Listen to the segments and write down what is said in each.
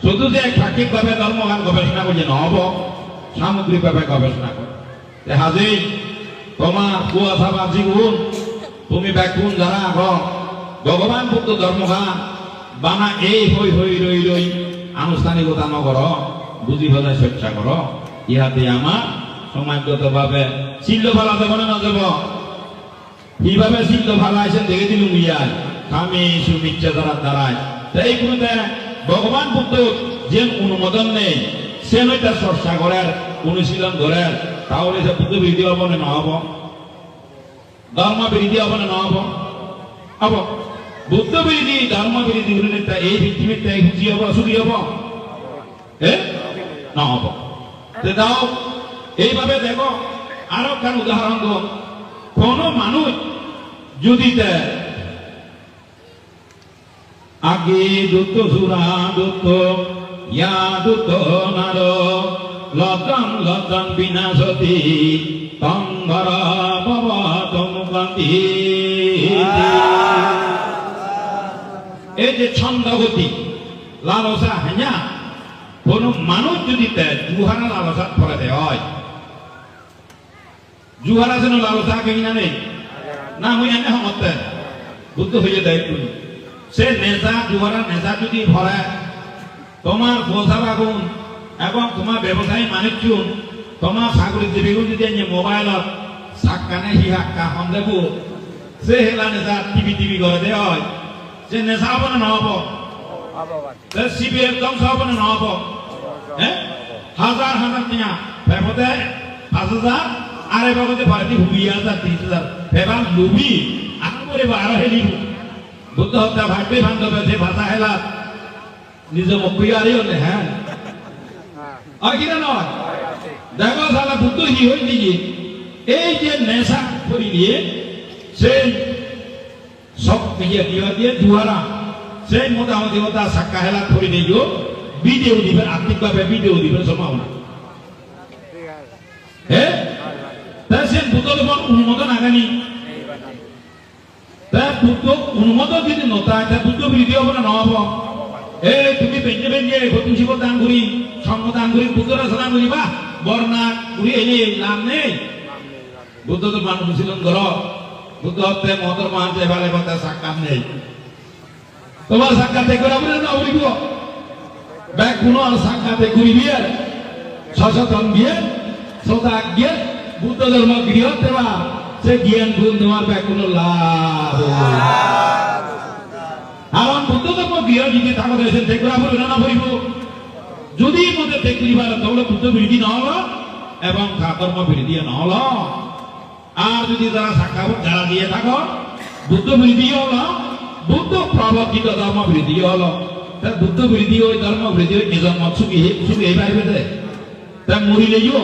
শুধু যে সাক্ষিকভাৱে ধর্মগান গবেষণা করছে নহব, সামগ্রিকভাৱে গবেষণা কর। হাজি তোমার কুয়াশা বা জীবন তুমি ব্যাকুণ যারা আগ ভগবান বুদ্ধ ধর্মগান বানা এই হই হই রই রই আনুষ্ঠানিকতা নকর, বুঝি হলে চেষ্টা কর। ইহাতে আমার সমাজগতভাবে চিল্ল ভালা যাব না যাব, কিভাবে চিল্ল ভালা আছেন দেখে দিলুম ইয়ার স্বামী সুমিচ্ছা দ্বারা দাঁড়ায়। এই কোনোতে ভগবান বুদ্ধ যে অনুমোদন নেই সে নইটা চর্চা করার অনুশীলন করার, তাহলে সে বুদ্ধ বিরোধী হব না নহব, ধর্ম বিরোধী হব না নহব? হব। বুদ্ধ বিরোধী ধর্ম বিরোধী এই পৃথিবীতে খুশি হব সুখী হব? নহব। দাও এইভাবে দেখো আরো কেন উদাহরণ দেব, কোন মানুষ যদি আগে দুঃখ সুরা দুঃখ ইয়া দুঃখ নার লতন লতন বিনাশতি তঙ্গর মুকান্তি। এই যে ছন্দগতি লালসা হ্যাঁ, কোন মানুষ যদি জুহারা লালসা করে দেয় হয়, জুহারা যেন লালসা কিনা নেই না মুই এনে সমতে বুদ্ধ হয়ে দেয়। সে নেশা জুহারা নেশা যদি ভরে তোমার বোঝা বাগুন এবং তোমার ব্যবসায়ী মানিক তোমার সাগরিক জীবীগুণ যদি মোবাইলত সাক্কানে হিহাক্কা হন দেব, সে হেলা নেশা টিভি টিভি করে দেয় হয়, সে নেশা হব না নহব? সিবিএফ ধ্বংস হব না নহব? হাজার হাজার টিয়া ভেবতে 5,000 আর এভাবে ভারতী 20,000 30,000 ভেবাল লুবি আর করে আরো হেলিব। বুদ্ধ হত্যা ভাববে বান্ধবে যে ভাষা হেলা নিজ মকুয়ারি হলে হ্যাঁ আর কিনা নয়। দেখো সালা বুদ্ধ হি হই নিজে এই যে নেশা করি নিয়ে সেই সব দিয়ে দিয়ে দুয়ারা সেই মোটামুটি ওটা সাক্কা হেলা করে দিও, ভিডিও দিবেন আর্থিকভাবে ভিডিও দিবেন সম্ভাবনা। হ্যাঁ তাই সে বুদ্ধ তোমার অনুমোদন আগানি, তাই বুদ্ধ অনুমোদন যদি নতায় তাই বুদ্ধ বিরোধী হব না নহব? এই তুমি বেঞ্জে বেঞ্জে তুলসী দান করি সঙ্গ দান করি বুদ্ধরা সালাম করি বা বর্ণা করি এনে লাভ নেই। বুদ্ধ তো মানুষ অনুশীলন কর, বুদ্ধ হত্যে মহতর মহাজে ভালে কথা সাক্ষাৎ নেই, তোমার সাক্ষাতে করাবো না উড়িব ব্যাগ কোনো আর সাক্ষাতে করিবি আর সচেতন গিয়ে শ্রোতা গিয়ে বুদ্ধ ধর্ম গৃহ দেবা সে জ্ঞান গুণ তোমার ব্যাগ কোনো লাভ। কারণ বুদ্ধ ধর্ম গৃহ যদি থাকো দেশে দেখরা বলবে না বলিব, যদি মধ্যে দেখলিবার তাহলে বুদ্ধ বিরোধী নহল এবং ধর্ম বিরোধী নহল। আর যদি তারা সাক্ষাৎ যারা দিয়ে থাকো বুদ্ধ বিরোধী হল, বুদ্ধ প্রবর্তিত ধর্ম বিরোধী হল। বুদ্ধ বিরোধী ওই ধর্ম বিরোধী নিজের মত সুখী সুখী এই পাইবে দে, তা মরিলেও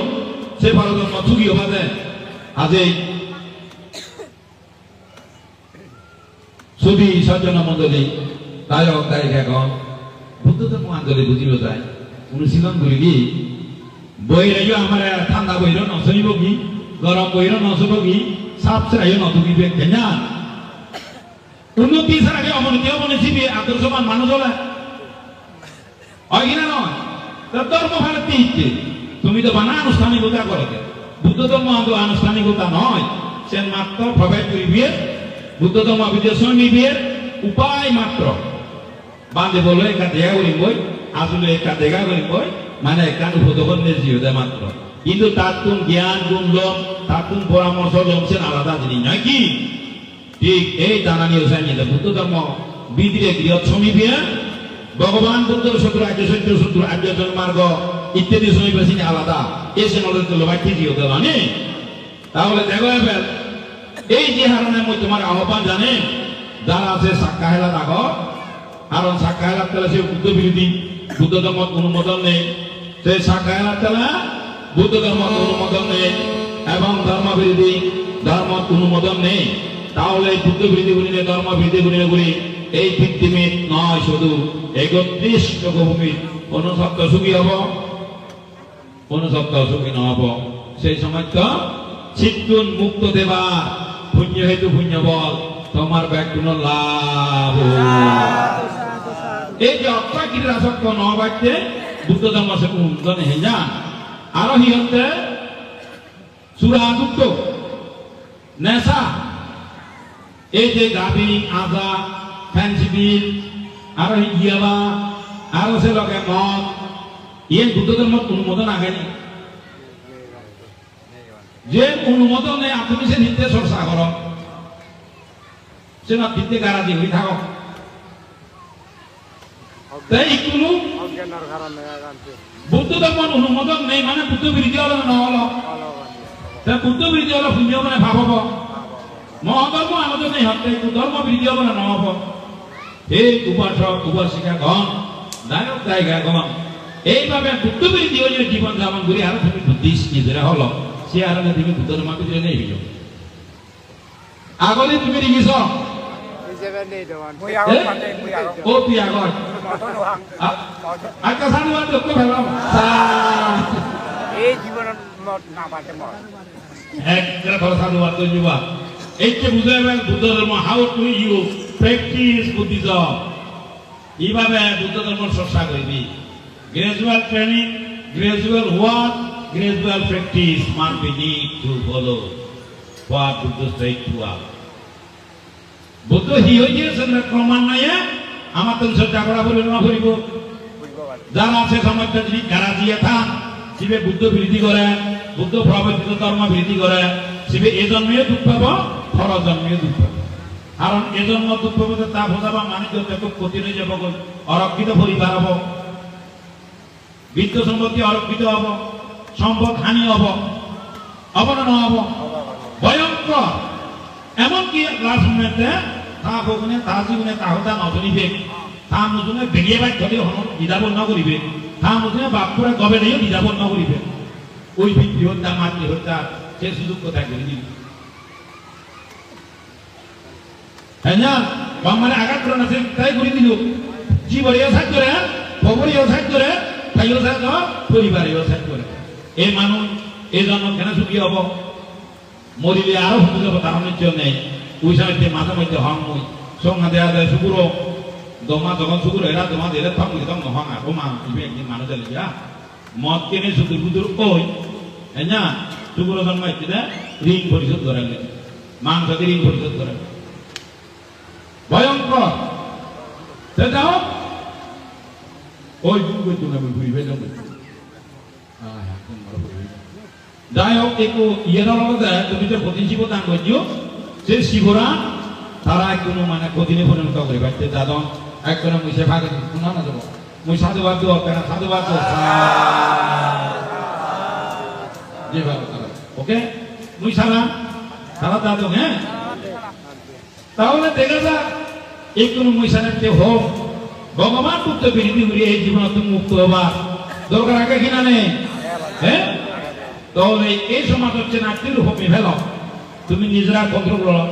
সে ভারতের মত সুখী হবা দে। আজে ছবি সজ্জন মন্ডলী গায়ক গায়িকাগণ বুদ্ধ ধর্ম আন্দোলনে বুঝিব যায় অনুশীলন করি কি বই রাইও আমার ঠান্ডা বইর নচইব কি গরম বইর নচব কি সাপ চাইও নতুকিবে কেনা উন্নতি ছাড়া অবনতি হব নিচিবি আদর্শবান মানুষ হলে হয় কিনা নয়? ধর্ম ভারতী ইচ্ছে তুমি তো বানা আনুষ্ঠানিকতা করে, বুদ্ধ ধর্ম আনুষ্ঠানিকতা নয়, সে মাত্র প্রবেশ করিবে বুদ্ধ ধর্ম বিদেশ নিবিয়ে উপায় মাত্র বাঁধে বলো একা দেখা করিবই আসলে একা দেখা করিবই মানে একা উপদগণ জিও মাত্র, কিন্তু তার কোন জ্ঞান গুণ লম তার কোন পরামর্শ লমছেন আলাদা জিনিস নয় কি? ঠিক এই জানানি নিয়ে বুদ্ধ ধর্ম বিধিরে গৃহ সমীপে ভগবান বুদ্ধ শত্রু আর্য সত্য শত্রু আর্যজন মার্গ ইত্যাদি সমীপে আলাদা এসে নলেজ লোবাইতে জিও দেবানি। তাহলে দেখো এবার এই যে হারণের মধ্যে তোমার আহ্বান জানে যারা আছে সাক্ষা হেলা রাখো, কারণ সাক্ষা হেলা তাহলে সে বুদ্ধ বিরোধী, বুদ্ধ ধর্ম অনুমোদন নেই, সে সাক্ষা হেলা তাহলে বুদ্ধ ধর্ম অনুমোদন নেই এবং ধর্ম বিরোধী ধর্ম অনুমোদন নেই। তাহলে বুদ্ধ বিরোধী গুলি ধর্ম বিরোধী গুলি এই পৃথিবী নয়, শুধু 31 ভূমি কোন সত্য সুখী হব কোন সত্য সুখী নহব। সেই সময় তো চিত্তুন মুক্ত দেবা পুণ্য হেতু পুণ্য বল তোমার ব্যাগ কোনো লাভ এই যে অপ্রাকৃত আসক্ত নবাক্যে বুদ্ধ ধর্ম সে উন্নয়ন হয়ে যান আরো হিয়ন্তে সুরাদুক্ত নেশা এই যে গাবি আজা ফ্যান্সি বিল আরো ইয়াবা আরো সে লগে মদ ইয়ে বুদ্ধ ধর্ম অনুমোদন আগেনি যে অনুমোদন নেই আপনি সে নিতে চর্চা কর সে না দিতে গারাজি হয়ে থাকো তাই কোনো বুদ্ধ ধর্ম অনুমোদন নেই মানে বুদ্ধ বিরোধী হলো না হলো তাই বুদ্ধ বিরোধী হলো পুণ্য মানে ভাবব মহাধর্ম আমাদের নেই হতে ধর্ম বিরোধী হলো না নহব এই উপাসক উপাসিকা গণ নায়ক গায়িকা গণ এইভাবে বুদ্ধ বিরোধী হলে জীবন যাপন করি আর তুমি বুদ্ধি নিজেরা হলো সে আর তুমি বুদ্ধ ধর্ম ভিতরে নেই হইল আগলে তুমি দেখিছ ও তুই আগত আচ্ছা সাধু বাদ লোক ভাবলাম এই জীবনের না পাতে মত একটা ধর সাধু বাদ যুবা এই যে বুঝাইবেন বুদ্ধ ধর্ম how to you practice Buddhism এইভাবে বুদ্ধ ধর্ম চর্চা করবি gradual training gradual work gradual practice must be need to follow what Buddha said to us Buddha হি হইছেন ক্রমান্বয়ে আমার তো শ্রদ্ধা করা বলে না করিব যারা আছে সমাজটা যদি গারাজিয়া থান শিবে বুদ্ধ বিরোধী করে বুদ্ধ প্রবর্তিত ধর্ম বিরোধী করে শিবে এ জন্মে দুঃখ পাব পর জন্মে দুঃখ পাব কারণ এ জন্ম দুঃখ পাবে তা বোঝাবা মানে যত ক্ষতি হয়ে যাব অরক্ষিত পরিবার হব বিত্ত সম্পত্তি অরক্ষিত হব সম্পদ হানি হব অবনন হব ভয়ঙ্কর এমনকি রাজনীতিতে তা ভগুনে তা জীবনে তাহতা নজনিবে তা নজনে বেরিয়ে বাইক ধরে হন দ্বিধাবোধ ন করিবে তা নজনে বাপুরা গবে নিয়ে দ্বিধাবোধ ন করিবে ওই ভিত্তি হত্যা মাতৃ হত্যা সে সুযোগ কোথায় করে দিবে হ্যাঁ না বাংলায় আঘাত করে না সে তাই করে দিল জীবনীয় সাহায্য করে খবরীয় সাহায্য করে তাইও সাহায্য পরিবারেও সাহায্য করে এই মানুষ এই জন্য কেন সুখী হব মরিলে আরো হুমকি যাব তার নিশ্চয় নেই ওই সময় মাঝে মধ্যে হং মুই সংঘা দেয়া যায় শুকুরো দমা যখন শুকুর এরা দমা দিলে থম একদম নহং আর ও মা ইবে একদিন মানুষ লিয়া মদ কেনে শুকুর বুদুর ওই হ্যাঁ না শুকুরো জন্মাইতে ঋণ পরিশোধ করে মান সাথে ঋণ পরিশোধ করে ভয়ঙ্কর সেটাও ওই দুর্গ তুমি ঘুরিবে জন্য যাই হোক একটু ইয়ের মধ্যে তুমি যে প্রতি শিব দান করছো সে শিবরা তারা কোনো মানে কদিনে পরিণত করে পারছে যাদন একজন মুই ভাগে শোনা না যাবো মুই সাধুবাদ দেবো কেন সাধুবাদ যেভাবে ওকে মুই সারা সারা দাদু হ্যাঁ তাহলে দেখা যাক এই কোনো মুই সারাতে হোক ভগবান মুক্ত বিরোধী করি এই জীবন তুমি মুক্ত হবা দরকার আগে কিনা নেই হ্যাঁ তাহলে এই সমাজ হচ্ছে নাট্যের রূপে ফেল তুমি নিজেরা কন্ট্রোল করো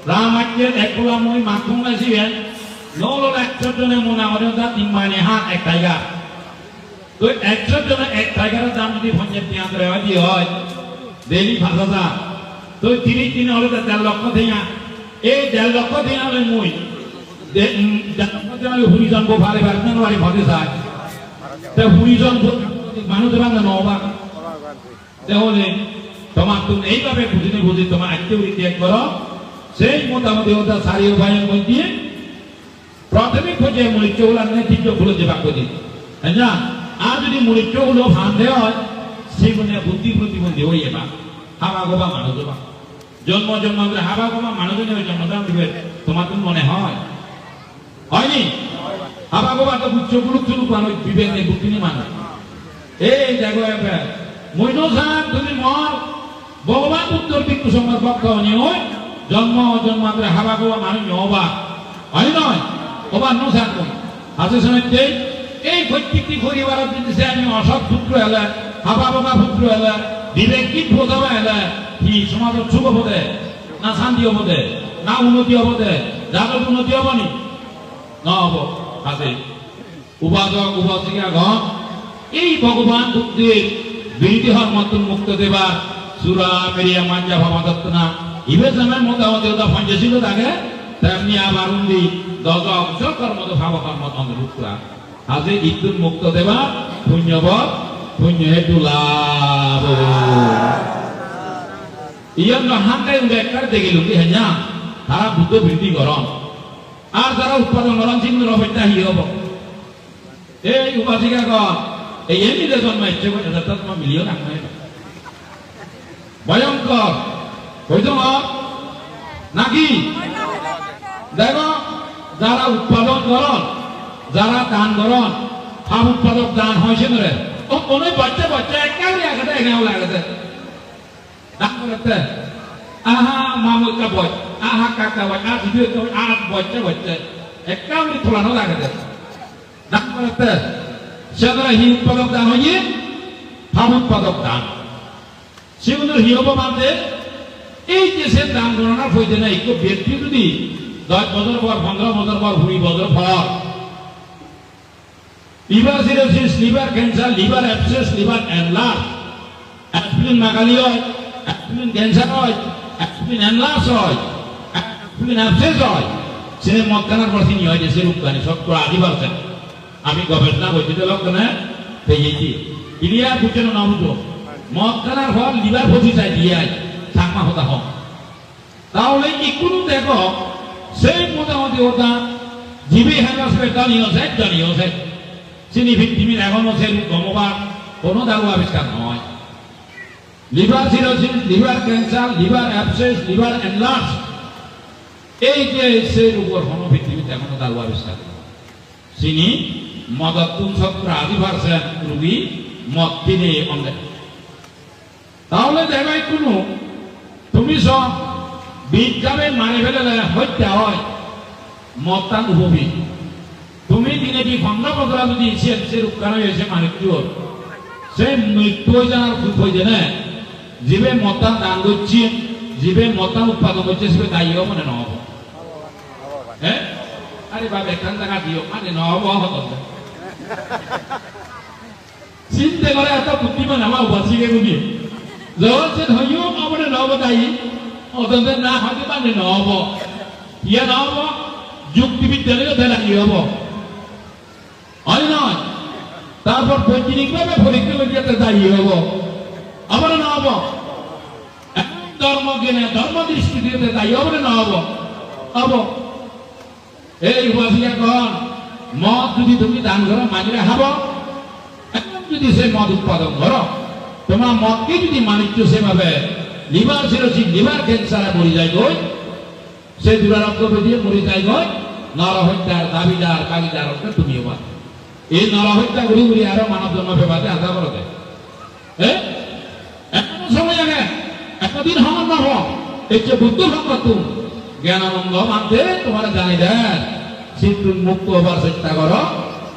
রাম আজকে একলা মই মাথুম নাছিবেন নল 100 জনের মনে আমাদের দা 3 মানে হাত এক টাইগার তো 100 জনের এক টাইগারের দাম যদি 50 টাকা দিয়ে হয় ডেইলি 5000 তো 3 হলে 1.5 লক্ষ দিয়া এই 1.5 লক্ষ দিয়া হলে মই হুরিজন গো ভারে ভারে জানুয়ারি ভাগে যায় তা হুরিজন মানুষ বাংলা নবা তাহলে তোমার তুমি এইভাবে বুঝিতে বুঝি তোমার অ্যাক্টিভিটি ত্যাগ করো সেই মোটামুটি ওটা সারি উপায়ের মধ্যে প্রাথমিক পর্যায়ে মূলিক চৌলার নেতৃত্ব খুলে যে বাক্য দিই হ্যাঁ না আর যদি মূলিক চৌগুলো ভাঙতে হয় সেগুলো বুদ্ধি প্রতিবন্ধী হয়ে যাবা হাবা গোবা মানুষ হবা জন্ম জন্মান্তরে হাবা গোবা মানুষজনের ওই জন্মদান দিবে তোমার তো মনে হয় হয়নি হাবা গোবা তো উচ্চ গুরুত্ব মানুষ বিবেক নেই বুদ্ধি নেই মানুষ এই দেখো এবার মৈনসান তুমি মর ভগবান উত্তর বিক্ষু সংবাদ পক্ষ নিয়ে জন্ম জন্মান্তরে হাবা গোবা মানুষ অবাক হয় নয় অবাক নসান কই আছে শুনেছে এই প্রত্যেকটি পরিবারের দিতে আমি অসৎ পুত্র এলে হাবা বাবা পুত্র এলে বিবেকিক বোঝাবা এলে কি সমাজের শুভ হতে না শান্তি হতে না উন্নতি হতে যাদের উন্নতি হবনি না হব আছে উপাসক উপাসিকা গণ এই ভগবান বুদ্ধির বিরোধী হওয়ার মতন মুক্ত দেবার সুরা মেরিয়া মাঞ্জা ভাবা দত্ত না ইবে সময় মোটামুটি ওটা পঞ্চাশিল থাকে তেমনি আবার উন্দি দজ অবসর কর্মত ভাব কর্মত অনুরূপরা আজি ইতুন মুক্ত দেবা পুণ্যবত পুণ্য হেতু লাভ ইয়ান হান্দাই উড়ে একবার দেখে লুকি হেঞ্জা তারা বুদ্ধ বৃদ্ধি করন আর যারা উৎপাদন করন চিন্তা রফেটা হি হব এই উপাসিকা কর এই এমনিতে জন্মাইছে এটা তোমার মিলিয়ন আপনার ভয়ঙ্কর হইতো নাকি দেখো যারা উৎপাদন করন যারা দান করন হাম উৎপাদক দান হয়েছে ধরে ও কোনো বাচ্চা বাচ্চা একেবারে আগে এগাও লাগাতে দান করতে আহা মামুকা বয় আহা কাকা বয় আহ ভিডিও তো আহ বাচ্চা বাচ্চা একেবারে তোলানো লাগাতে দান করতে সেটা হি উৎপাদক দান হয়ে হাম উৎপাদক দান সেগুলো হি হব মানতে এই যে সে দান গণনা হইতে নাই কেউ ব্যক্তি যদি 10 বছর পর 15 বছর পর 20 বছর পর liver cirrhosis liver cancer liver abscess liver enlarge aspirin মাগালি হয় অ্যাসপিরিন ক্যান্সার হয় অ্যাসপিরিন এনলার্জ হয় অ্যাসপিরিন অ্যাবসেস হয় সে মদখানার পর তিনি হয় যে সে রূপকানি শতকরা 80% আমি গবেষণা করছি তো লক্ষণে পেয়েছি ইলিয়া বুঝছেন না বুঝো মদখানার ফল লিভার ফসি চাই দিয়ে চাকমা হতা হোক তাহলে ইকুনো দেখো সেই মোটামুটি ওটা জীবী হ্যান্ডাসে জানিও সে চিনি ভিত্তিমির এখনো সে গমবার কোনো দারু আবিষ্কার নয় liver cirrhosis liver cancer liver abscess liver enlarge এই যে সেই উপর কোনো ভিত্তিমিতে এখনো দারু আবিষ্কার নয় চিনি মদতুন 70% রোগী মদ কিনে অন্ধে তাহলে দেখাই কোনো তুমি সব বিজ্ঞানে মারি ফেলে হত্যা হয় মতান উপবি তুমি দিনে কি 15 বছর যদি সে রূপকার হয়েছে মৃত্যু সেই মৃত্যু হয়ে যাওয়ার খুব হয়ে যায় না জীবে মতান দান করছি জীবে মতান উৎপাদন করছে সে দায়ী হব মানে নহব হ্যাঁ আরে বাবা এখান টাকা দিও মানে নহব হত চিন্তা করে এত বুদ্ধিমান আমার উপাসিকে গুলি জগৎ হইও আমাদের নহব দায়ী অতদের না হতে পারে নহব ইয়ে নহব যুক্তিবিদ্যালয়ে ফেলানি হব হয় নয় তারপর বৈজ্ঞানিকভাবে পরীক্ষা করে দায়ী হব আবার নহব ধর্ম জ্ঞানে ধর্ম দৃষ্টিতে দায়ী হবে নহব হব এই উপাসিকা কন মদ যদি তুমি দান করো মাঝে খাব যদি সে মদ উৎপাদন করো তোমার মদকে যদি মানিচ্ছ সেভাবে লিভার সিরোসিস লিভার ক্যান্সারে মরি যায় গই সে দুরারোগ্য বেরিয়ে মরি যায় গই নরহত্যার দাবিদার কাগিদার তুমি হবা এই নরহত্যা ঘুরি ঘুরি আরো মানব জন্ম পেপাতে আশা করো এখনো সময় আগে একদিন হমান নব এই যে বুদ্ধ সম্পর্ক জ্ঞানানন্দ মানতে তোমার জানি দেন কিন্তু মুক্ত হবার চেষ্টা করো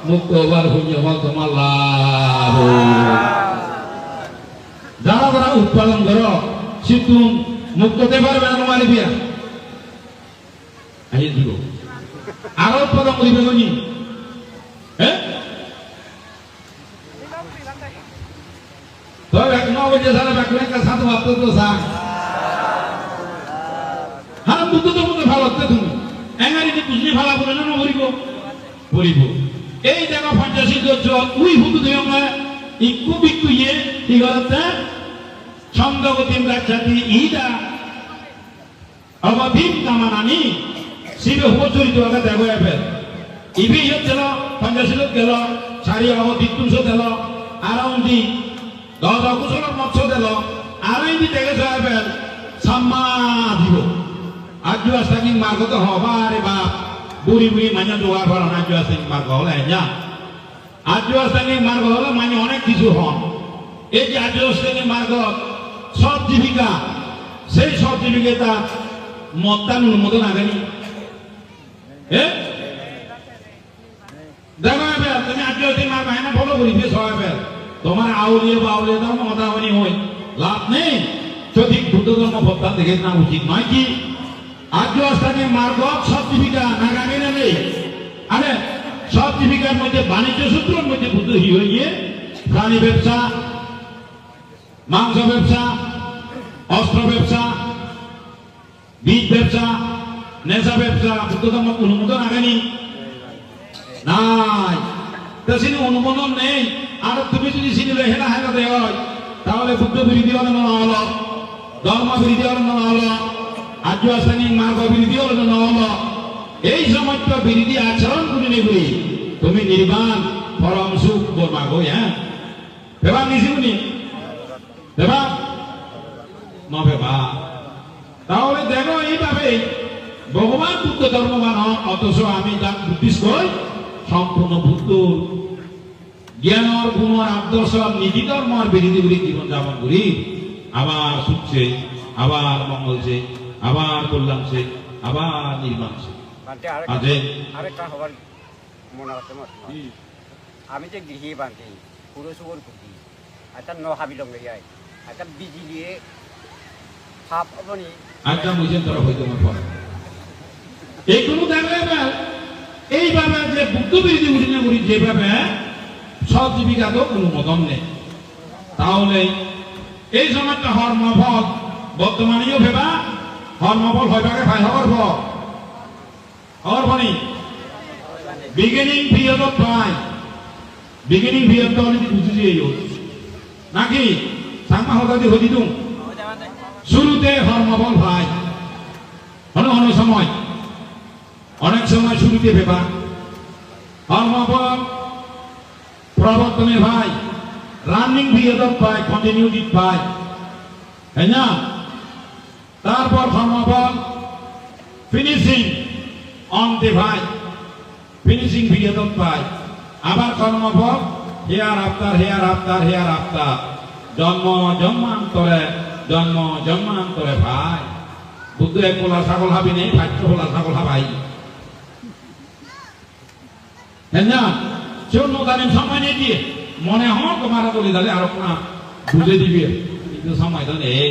মুক্ত হবার হইল তোমার লাভ যারা যারা উৎপাদন করো কিন্তু মুক্ত হতে পারবে না মারি বিয়া আই দিব আরো উৎপাদন করিবে গনি হ্যাঁ তো এক ন বজে সারা বাকলে কা সাথ বাত তো সা হ্যাঁ বুদ্ধ তো মনে ভালো হতে তুমি এঙ্গারি যে বুঝলি ভালো বলে না করিব করিব এই জায়গা ফান্টাসি করছো উই হুদু দেও না ইকু বিকু ইয়ে কি করতে ছন্দগতিম রাজ্যাতি ইদা অবধিম কামানানি শিবে হুচরিত আগে দেখো এবার ইবি ইয়ে দিল ফান্টাসিলত গেল সারি অবধি তুলসো দিল আরাউন্ডি 10 অকুশলের মৎস্য দিল আরাইন্দি দেখেছ এবার সাম্মা দিব আজু আস্তাকি মার্গ তো হবা রে বাপ বুড়ি বুড়ি মানে দোয়া করেন আজু আস্তাকি মার্গ হলে যা আজু আস্তাকি মার্গ হলে মানে অনেক কিছু হন এই যে আজু আস্তাকি মার্গ সব জীবিকা সেই সব জীবিকা মতান অনুমোদন আগেনি দেখো এবার তুমি আজু আস্তাকি মার্গ হয় না ফলো করিবে সব এবার তোমার আউলিয়ে বা আউলিয়ে ধর্ম মতামনি হই লাভ নেই সঠিক বুদ্ধ ধর্ম প্রত্যান দেখে না উচিত নয় কি আজু আস্তাকি মার্গ সব জীবিকা নাগামী না নেই আরে সব জীবিকার মধ্যে বাণিজ্য সূত্রের মধ্যে বুদ্ধ হইয়ে প্রাণী ব্যবসা মাংস ব্যবসা অস্ত্র ব্যবসা বীজ ব্যবসা নেশা ব্যবসা বুদ্ধ ধর্ম অনুমোদন আগেনি নাই তা সিনি অনুমোদন নেই আর তুমি যদি সিনিলে হেলা হেলা দেয় তাহলে বুদ্ধ বিরোধী হলে না হলো ধর্ম বিরোধী হলে না হলো আর্য আশ্রমিক মার্গ বিরোধী হলে না হলো এই সমস্ত বিরোধী আচরণ করে নেবি তুমি নির্বাণ পরম সুখ বলবা গো হ্যাঁ ভেবা নিছিবনি ভেবা নভেবা তাহলে দেখো এইভাবে ভগবান বুদ্ধ ধর্মবান হন অথচ আমি যান বুদ্ধিস্ট কই সম্পূর্ণ বুদ্ধ জ্ঞানর গুণর আদর্শ নীতি ধর্মর বিরোধী করে জীবন যাপন করি আবার সুখছে আবার মঙ্গলছে আবার কল্যাণছে আবার নির্মাণছে আরেকটা হবার মনে হচ্ছে আমি যে গৃহী বান্ধি পুরো সুগর খুঁজি একটা নহাবিলং যাই একটা বিজিলিয়ে ভাব আপনি আচ্ছা বুঝেন তোরা হইতে আমার পরে এইগুলো দেখলে এইভাবে যে বুদ্ধ বিরোধী উঠিনে করি যেভাবে সব জীবিকা তো অনুমোদন নেই তাহলে এই সময়টা হর্মফল বর্তমানেও ভেবা হর্মফল হইবাকে ভাই হওয়ার ফল হওয়ার ফনি beginning period of time beginning period তো অনেক বুঝেছি এই নাকি সাংমা হতাদি হতি তুম শুরুতে হর্মফল ভাই অনেক সময় শুরুতে ভেবা হর্মফল প্রবর্তনে ভাই রানিং পিরিয়ড পায় কন্টিনিউটি পায় তাই না তারপর হর্মফল ফিনিশিং অন্তে ভাই ফিনিশিং পিরিয়ড পায় আবার কর্মফল হেয়ার আফটার জন্ম জন্মান্তরে ভাই বুদ্ধ এক পোলা ছাগল হাবি নেই ভাগ্য পোলা ছাগল হাবাই তাই না সেও নদানিম সময় নিয়ে দিয়ে মনে হয় তোমার বলে তাহলে আরো না বুঝে দিবি কিন্তু সময় তো নেই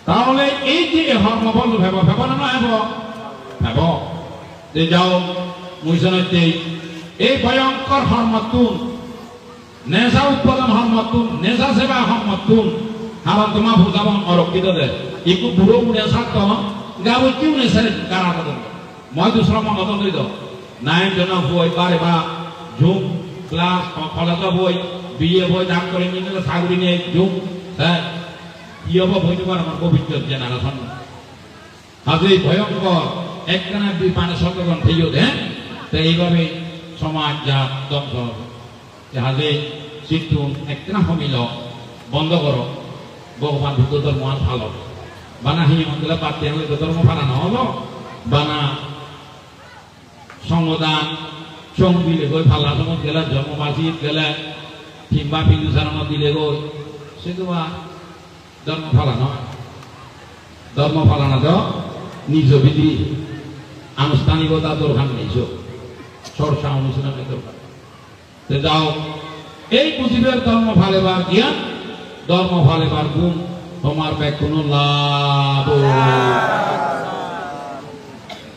তাহলে এই যে হর্মফল ভেব না ভেব যে যাও মুইসনতে এই ভয়ঙ্কর হর্মতুন নেশা উৎপাদন হর্মতুন নেশা সেবা হর্মতুন হারান তোমার ভূতাবন অরক্ষিত দে একটু বুড়ো বুড়ে সাত গাবো কিউ নেশা কারাটা দেব মই দুসরা মতন দিত নাইন জন বই বারে বা ঝুম ক্লাস কলেজ বই বিয়ে বই ডাক্তার ইঞ্জিনিয়ার সাগরি নিয়ে ঝুম হ্যাঁ কি হবো বই তোমার আমার ভবিষ্যৎ জেনারেশন হাজে ভয়ঙ্কর একখানা দুই পানে সতর্কন থেইও দেন তো এইভাবে সমাজ যা ধ্বংস হাজে সিদ্ধুন একখানা হমিল বন্ধ করো ভগবান বুদ্ধ ধর্ম আর ভালো বানা হি মন্দিরে পাতে হলে ধর্ম ফালানো হলো বানা সংবিধান সংবিলে গই ফালা সময় গেলে জন্মবাসী গেলে কিংবা বিন্দুসারণ দিলে গই সেগুলা ধর্ম ফালানো তো নিজ বিধি আনুষ্ঠানিকতা দরকার নেই চর্চা অনুশীলনের দরকার যাও এই পৃথিবীর ধর্ম ফালেবার জ্ঞান ধর্ম ফালেবার গুণ তোমার ব্যাগ কোনো লাভ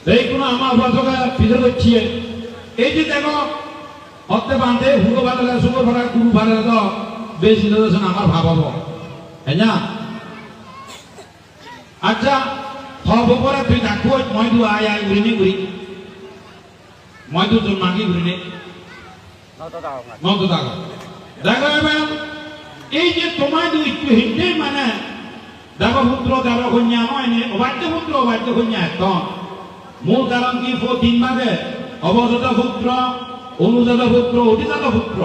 এই কোনো আমার উপাসকে ফিরে হচ্ছে এই যে দেখো হতে বাঁধে হুড়ো ভালো সুন্দর ভাড়া গুরু ভাড়া তো বেশি আমার ভাবাবো তাই না আচ্ছা হব পরে তুই ডাকবো মই দু আয় উড়িনি ঘুরি মই দু তোর মাগি ঘুরিনি নত দেখো দেখো এবার এই যে তোমায় দুই একটু হিন্দে মানে দেবপুত্র দেবকন্যা নয় অবাধ্য পুত্র অবাধ্য কন্যা একদম মূল কারণ কি তিন ভাগে অবজাত পুত্র অনুজাত পুত্র অধিজাত পুত্র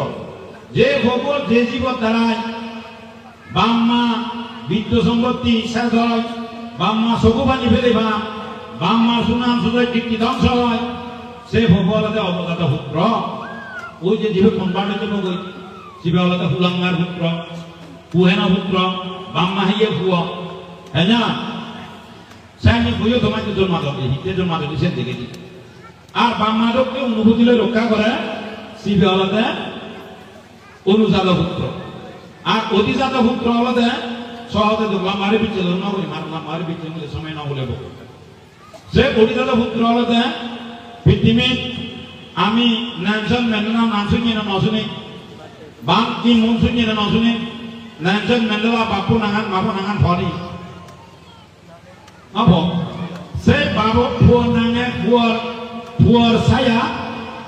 যে খবর যে জীব দ্বারায় বাম্মা বিদ্য সম্পত্তি শেষ হয় বাম্মা চকুপানি ফেলিবা বাম্মা সুনাম সুযোগ কীর্তি ধ্বংস হয় সে ভগবতে অবজাত পুত্র ওই যে জীবে কনভার্টের জন্য গই শিবে হলতে হুলাঙ্গার পুত্র কুহেন পুত্র বাম্মা হইয়ে ভুয় হ্যাঁ না সাইনি ভুয়ো তোমাকে জন্মাদক হিতে জন্মাদক সে দেখেছি আর বাম্মাদককে অনুভূতিলে রক্ষা করে শিবে হলতে অনুজাত পুত্র আর অধিজাত পুত্র হলতে সহজে তো মারি পিছে জন্ম করি মারি পিছে বলে সময় না বলে সে অধিজাত পুত্র হলতে পৃথিবী আমি ন্যানসন ম্যান্ডেলা নাম শুনি না নশুনি বাং কি মুন শুনি না নশুনি ন্যানসন ম্যান্ডেলা বাপু নাঙান ফরি আব সেই বাবু ফুয়ার নাঙে ফুয়ার ছায়া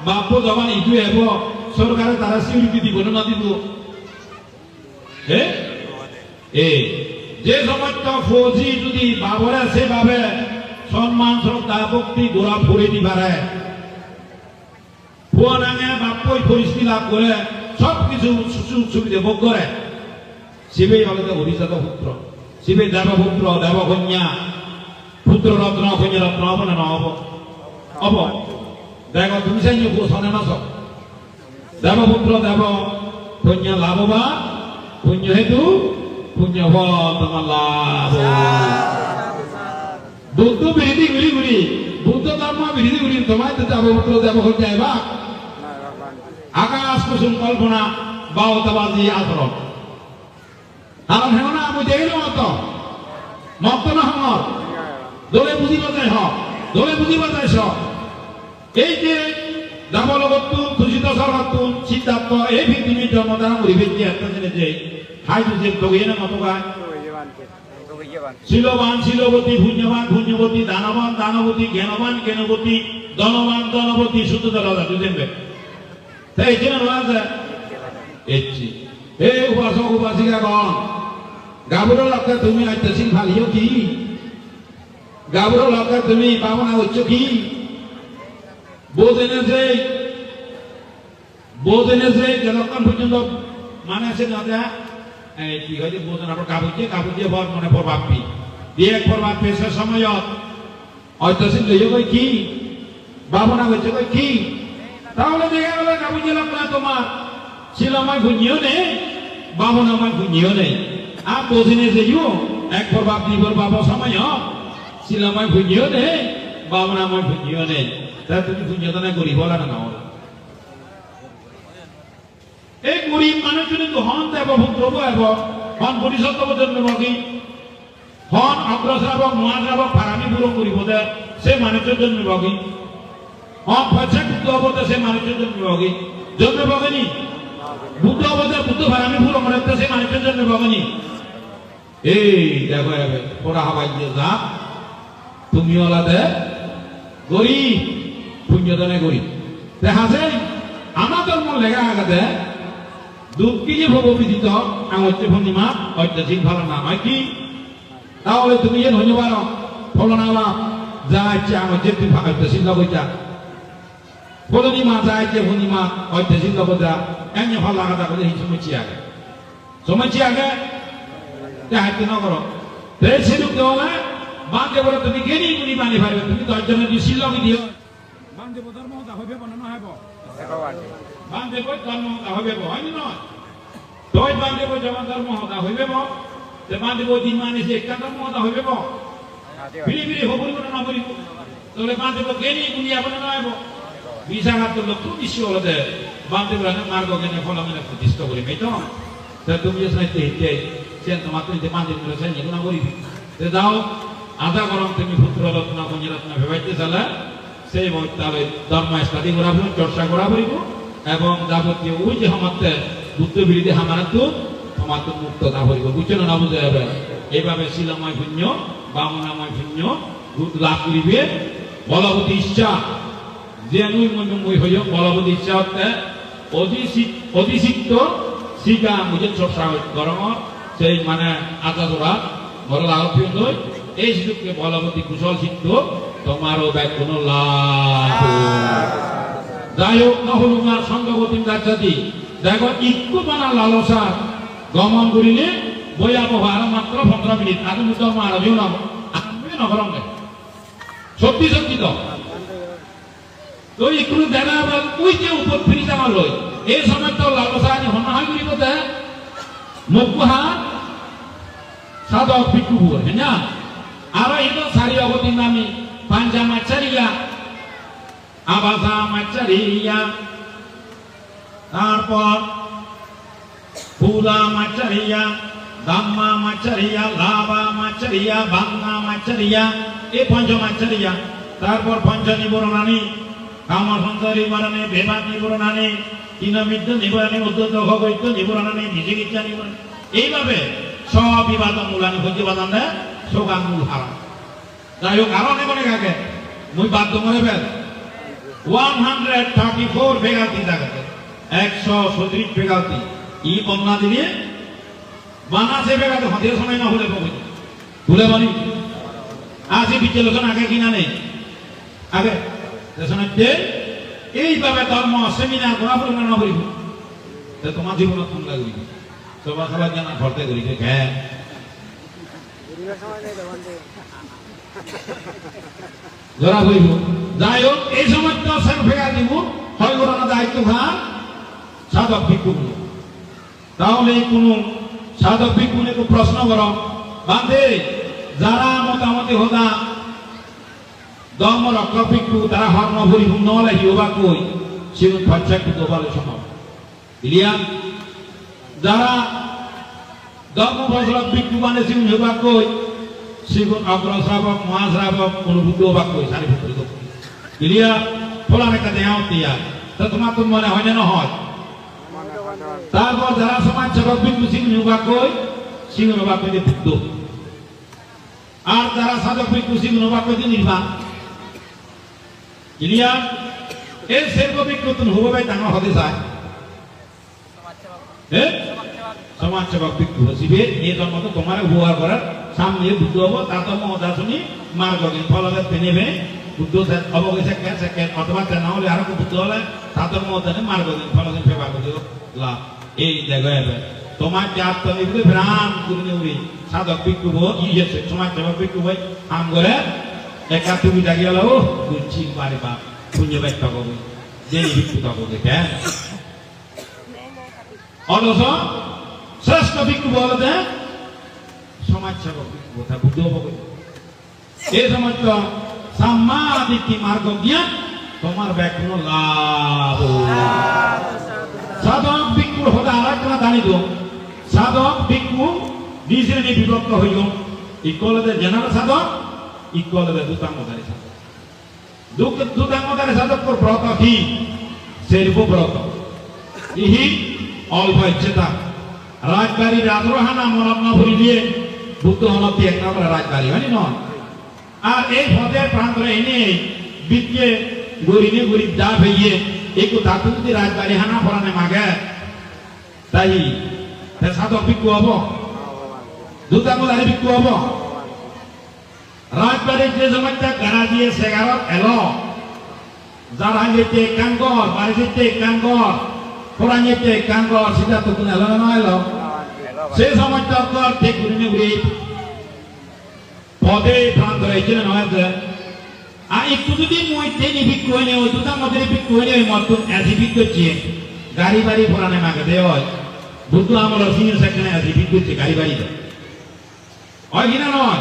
বাপু যখন ইটু হব সরকারে তারা সিউরিটি দিব না দিব যে সমস্ত ফৌজি যদি বাবরে সেভাবে সম্মান শ্রদ্ধা ভক্তি গোড়া ফুরে দি পারে ফুয়া নাঙে বাপই পরিস্থিতি লাভ করে সবকিছু সুযোগ সুবিধা ভোগ করে শিবেই হলে অভিজাত পুত্র শিবে দেবপুত্র দেবকন্যা পুত্র রত্ন কন্যা রত্ন হব না হব হব দেখো তুমি চাই শোনে না সব দেবপুত্র দেব কন্যা লাভবান পুণ্য হেতু পুণ্য ফল তোমার লাভ বুদ্ধ বিরোধী ঘুরি ঘুরি বুদ্ধ ধর্ম বিরোধী ঘুরি তোমায় তো দেবপুত্র দেবকন্যা এবার আকাশ কুসুম কল্পনা বাউতাবাজি আচরণ কারণ হেও না আমি দেখি মত না হর দলে বুঝিব যাই দলে বুঝিব যাই এই যে দাবলগতুন তুষিত সরগতুন সিদ্ধার্থ এই পৃথিবীর জন্ম দ্বারা পরিবেশটি একটা জেনে যে হাইড্রোজেন তগিয়ে না মতো গায় শিলবান শিলবতী পুণ্যবান পুণ্যবতী দানবান দানবতী জ্ঞানবান জ্ঞানবতী ধনবান ধনবতী শুদ্ধ দলা বুঝেনবে তাই এই জন্য রাজা এসছি হে উপাসক উপাসিকাগণ গাবুর লক্ষ্যে তুমি আইতেছিল ভালিও কি গাবুর লক্ষ্যে তুমি পাবনা হচ্ছ কি বোধেনে যে যতক্ষণ পর্যন্ত মানে আছে না কি হয়েছে বোধন আপনার কাপড় দিয়ে বর মনে প্রভাব পি দিয়ে এক প্রভাব পেশার সময়ত ঐতিহাসিক লইয়ে কই কি বাবনা হচ্ছে কই কি তাহলে দেখা গেল কাপড় দিয়ে লক্ষ্য তোমার শিলামায় ভুঞ্জিও নেই বাবনামায় ভুঞ্জিও নেই আর বোঝেনে যেও এক প্রভাব দুই প্রভাব সময় শিলামায় ভুঞ্জিও নেই বাবনামায় ভুঞ্জিও নেই তা তুমি ভুঞ্জত না করি বলা না হল এই গরিব মানুষজন কিন্তু হন দেবপুত্র হন পরিষদ জন্মী হন অগ্রশ্রাবক মহাশ্রাবক ফারামি পুরো করিব দে সে মানুষের জন্মী হন পয়সা বুদ্ধ অবদে সে মানুষের জন্মী জন্মী বুদ্ধ অবদে বুদ্ধ ফারামি পুরো করে সে মানুষের জন্মী এই দেখো পড়া হবাই দিয়ে যা তুমি ওলাদে গরিব পুণ্যদনে গরিব দেখা যায় আমাদের মন লেখা আগাতে দুঃখী যে ভবিদিত আঙচ্ছে পূর্ণিমা ঐতিহাসিক ভালো নাম হয় কি তাহলে তুমি যে ধন্যবাদ ফলনা যা ইচ্ছে আঙচ্ছে তুই ঐতিহাসিক লগইতা পূর্ণিমা যা ইচ্ছে পূর্ণিমা ঐতিহাসিক লগতা এনে ভাল লাগা তাকে এই সময় আগে হাইতে নগর সেরূপ দেওয়া বান্ধে বলে তুমি কেনি গুণি পানি পারবে তুমি 10 জনের দিয়ে শিল্লকি দিও বান্ধে ধর্ম হইবে না হইব বান্ধে ধর্ম হইবে হয়নি নয় তই বান্ধে যেমন ধর্ম হইবে যে বান্ধে দিন মানে যে একটা ধর্ম হইবে ফিরি ফিরি হবুল করে না করিব তাহলে বান্ধে কেনি গুণি আপনি না হইব বিশাঘাত লক্ষ্য নিশ্চয় হলে বান্ধে মার্গ জ্ঞানে ফল আমি প্রতিষ্ঠা করিবে তো তুমি যে সাইতে হেঁটে সে তোমার তুই বান্ধে সাই না করিবি যাও আধা গরম তুমি পুত্র রত্ন কন্যা রত্ন ভেবাইতে চালা সেই তাহলে ধর্ম স্টাডি করা পড়ব চর্চা করা পড়ব এবং যাবতীয় ওই যে আমাদের বুদ্ধ বিরোধী হামারাতো আমাদের মুক্ত না পড়ব বুঝছো না বুঝে যাবে এইভাবে শিলাময় পুণ্য বামনাময় পুণ্য লাভ করিবে বলবতী ইচ্ছা যে নুই মন্যময় হইও বলবতী ইচ্ছা হতে অধিসিক্ত শিকা মুঝে চর্চা গরম সেই মানে আদা জোড়া বড় লাভ নয় এই সুযোগকে বলবতী কুশল সিদ্ধ তোমারও ব্যাকুণ লাভ যাই হোক নহলুমার সঙ্গবতী রাজ্যাদি দেখো ইকু বানা লালসা গমন করিলে বয়াবহ আর মাত্র 15 মিনিট আগে মুসলমান আরবিও নাম আমি নগরম সত্যি সত্যি তো একটু দেখা আবার ওই যে উপর ফিরি যাওয়া লই এই সময় তো লালসা আনি হন্না হয় করিব তে মুখুহা সাধক পিকুব হ্যাঁ আর এই তো সারি অবতী নামি পাঞ্জা মাচারিয়া আবাসা মাচারিয়া তারপর ফুলা মাচারিয়া দাম্মা মাচারিয়া লাভা মাচারিয়া বাংলা মাচারিয়া এই পঞ্চ মাচারিয়া তারপর পঞ্চ নিবরণানি কাম সংসারী নিবরণে বেবাদ নিবরণানি তিনমিদ্য নিবরণে উদ্যত ভগৈত্য নিবরণানি বিজিগিচ্ছা নিবরণ এইভাবে সব বিবাদ মূলানি ভোজ্য বাদান দেয় সোগাঙ্গুল হারা যাই হোক আরো অনেক আগে মুই বাধ্য মনে ফেল 134 ফেগালতি জায়গাতে 137 ফেগালতি ই বন্যা দিলে বানাসে ফেগাতে হতে সময় না হলে পাবো ভুলে বলি আজি বিচলোচন আগে কিনা নেই আগে শোনাচ্ছে এইভাবে ধর্ম সেমিনার করা পরিমাণ না করিব তোমার জীবনত কোন লাগবে সবা সবার জানা ভর্তে করিছে হ্যাঁ ধরা হইব যাই হোক এই সময় তো স্যার ফেরা দিব হয় ওরা দায়িত্ব ভার সাধক ভিক্ষু তাহলে কোনো সাধক ভিক্ষুনে প্রশ্ন কর বান্ধে যারা মোটামুটি হতা ধর্ম রক্ষা ভিক্ষু তারা হর্ম ভরিব নহলে হিওবা কই সেগুন খরচা কিন্তু বলে সম্ভব ইলিয়া যারা ধর্ম প্রচারক ভিক্ষু মানে সেগুন হিওবা কই সেগুন অগ্রশ্রাবক মহাশ্রাবক অনুভূত হবা কই সারি ভিতরে ইলিয়া ফলান একটা দেওয়া তিয়া তা তোমার তো মনে হয় না নহয় তারপর যারা সমাজ সেবক ভিক্ষু সেগুন হিওবা কই সেগুন হবা কই বুদ্ধ আর যারা সাধক ভিক্ষু সেগুন হবা কই নির্বাণ ইলিয়া এই সেবক ভিক্ষু তুমি হবো ভাই ডাঙর হতে চায় সমাজ সেবক ভিক্ষু হসিবে এই জন্ম তো তোমার ব্যবহার করার সামনে বুদ্ধ হবো তা তো মহদাসনী মার্গ ফলবে পেনেবে বুদ্ধ অবগেছে কেন অথবা না হলে আরো বুদ্ধ হলে তাদের মহদানে মার্গ ফলবে ফেবা করতে লাভ এই দেখো তোমার চাপ তো নিবে ভ্রাম করে উড়ি সাধক ভিক্ষু হো ইয়েছে সমাজ সেবক ভিক্ষু ভাই আম করে একা তুমি জাগিয়ে লাও বুঝছি বারে বাপ পুণ্য ব্যাখ্যা করবে যে ভিক্ষু থাকো দেখে অথচ শ্রেষ্ঠ ভিক্ষু বলতে সমাজ সেবক ভিক্ষু কথা বুদ্ধ হবে এই সমাজ তো সাম্মাদিতি মার্গ জ্ঞান তোমার ব্যাকুল লাভ সাধক ভিক্ষুর হতে আর একটা দাঁড়িত সাধক ভিক্ষু দুই শ্রেণী বিভক্ত হইল ইকলতে জেনারেল সাধক ইকলতে দুতাঙ্গধারী সাধক দুতাঙ্গধারী সাধক ব্রত কি সেরূপ ব্রত ইহি অল্প ইচ্ছেতা রাজবাড়ি রাজরহানা মনন্ন ভরি দিয়ে বুদ্ধ হনতি এক নম্বর রাজবাড়ি হয়নি নয় আর এই পথের প্রান্তরে এনে বিদ্যে গরিনে গরিব যা হইয়ে একটু ধাতু যদি রাজবাড়ি হানা ফরানে মাগে তাই সাধক ভিক্ষু হব দুতাঙ্গধারী ভিক্ষু হব রাজবাড়ির যে সময়টা গাড়া দিয়ে সেগারত এলো যারা যেতে কাঙ্গর বাড়ি যেতে কাঙ্গর কোরআন যেতে কাঙ্গর সেটা তো কোন এলো না এলো সেই সময়টা তো ঠিক ঘুরিনে ঘুরি পদে প্রান্ত রয়েছে নয় যে আর একটু যদি মই তেনি ভিক্ষু হয়নি ওই দুতাঙ্গধারী ভিক্ষু হয়নি ওই মতন এসি ভিক্ষু হচ্ছে গাড়ি বাড়ি ফোরানে মাগে দেওয়া হয় বুদ্ধ আমল সিনিয়র সেখানে এসি ভিক্ষু হচ্ছে গাড়ি বাড়ি হয় কিনা নয়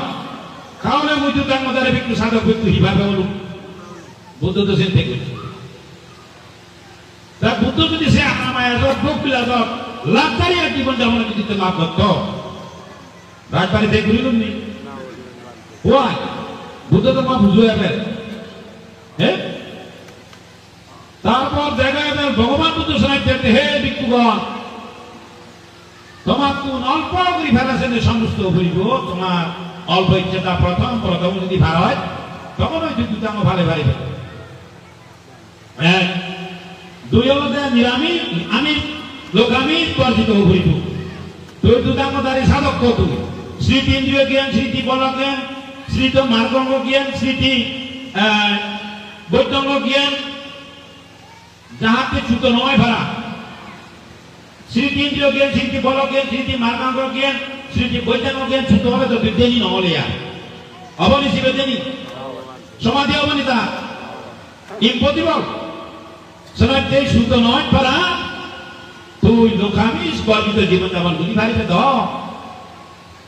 তাহলে মুই দুতাঙ্গধারী ভিক্ষু সাধক ভিক্ষু হিভাবে বলুন বুদ্ধ তো সে থেকে তা বুদ্ধ যদি সে আমায় বুক বিলাসক লাভদারি আর জীবন যাপন যদি লাভ করত রাজবাড়িতে ঘুরিলুন নি ওয়াই বুদ্ধ তো মা বুঝো এবার হ্যাঁ তারপর দেখা এবার ভগবান বুদ্ধ শোনাইতে হে ভিক্ষুগণ তোমার কোন অল্প করি ফেরাছেন সমস্ত ঘুরিব তোমার অল্প ইচ্ছেটা প্রথম যদি ভার হয় তখন ওই দুতাঙ্গ ভালে ভারী এক দুই হলো নিরামিষ আমি লোকামি বর্জিত ঘুরিব তুই দুতাঙ্গধারী সাধক কত স্মৃতি ইন্দ্রিয় জ্ঞান স্মৃতি বল জ্ঞান স্মৃত মার্গঙ্গ জ্ঞান স্মৃতি বৈতঙ্গ জ্ঞান যাহাতে ছুতো নয় ভাড়া স্মৃতি ইন্দ্রিয় জ্ঞান স্মৃতি বল জ্ঞান স্মৃতি মার্গাঙ্গ জ্ঞান স্মৃতি বৈতঙ্গ জ্ঞান ছুতো হবে তো দেনি নহলে আর অবনি শিবে দেনি সমাধি অবনি তা ইম্পসিবল সমাজে ছুতো নয় ভাড়া তুই লোকামিষ গর্বিত জীবন যাপন করি পারিবে তো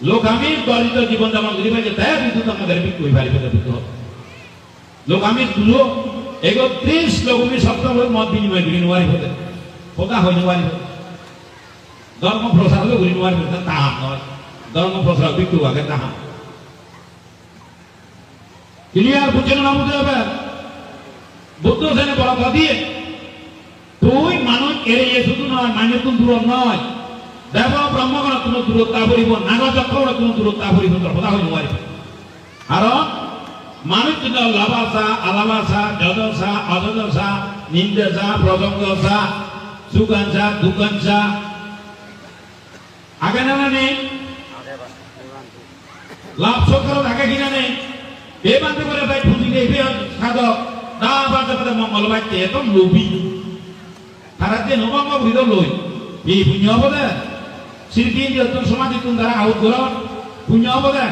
লোকামিষ গর্বিত জীবন যাপন করি পারিবে তাই বিদ্যুৎ আমাদের বিক্রি পারিবে তো বিদ্যুৎ লোকামিষ গুলো 31 লোকমি সপ্তাহ মত বিনিময় করি নোয়ারি হতে কোথা হয় নোয়ারি ধর্ম প্রসার হলে করি নোয়ারি হতে তাহা নয় ধর্ম প্রসার বিক্রি আগে তাহা ক্লিয়ার বুঝছেন না বুঝতে হবে বুদ্ধ সেনে বলা কথা দিয়ে তুই মানুষ এড়িয়ে শুধু নয় মানুষ কোন দূর নয় দেব ব্রহ্মগণ কোনো দূরত্ব পড়িব নাগ চক্র কোনো দূরত্ব পড়িব তোর কথা হইল পারি কারণ মানুষ কিন্তু লাভাসা আলাভাসা যদসা অযদসা নিন্দেসা প্রসঙ্গসা সুগানসা দুগানসা আগে না নেই লাভ সত্তর আগে কিনা নেই এ বান্ধে করে ভাই পুঁজিকে এবে সাধক না বাঁধে বাঁধে মঙ্গলবার একদম লোভী তারা যে নবঙ্গ ভিড় লই এই পুণ্য হবো দে সিরকি যতন সমাধি তুমি তারা আউট করো পুণ্য হবো দে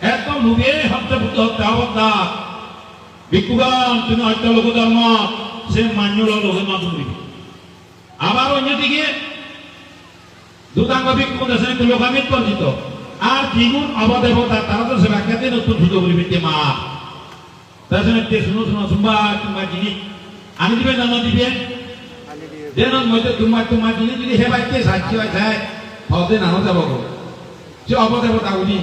একদম লোভে হত্যা হত্যা হত্যা ভিক্ষুগণ তুমি হত্য লোক ধর্ম সে মান্য লোকের মত করিবে আবার অন্যদিকে দুতাঙ্গ ভিক্ষু দেশে লোকামিত পরিচিত আর দ্বিগুণ অবদেবতা তারা তো সেবা খেতে নতুন সুযোগ করিবে মা তার জন্য শুনো শুনো শুনবা কিংবা জিনিস আনি দিবে জানো দিবে দেন মধ্যে তোমার জিনিস যদি হে বাইকে সাক্ষী হয় যায় হতে না যাব সে অবদেবতা উনি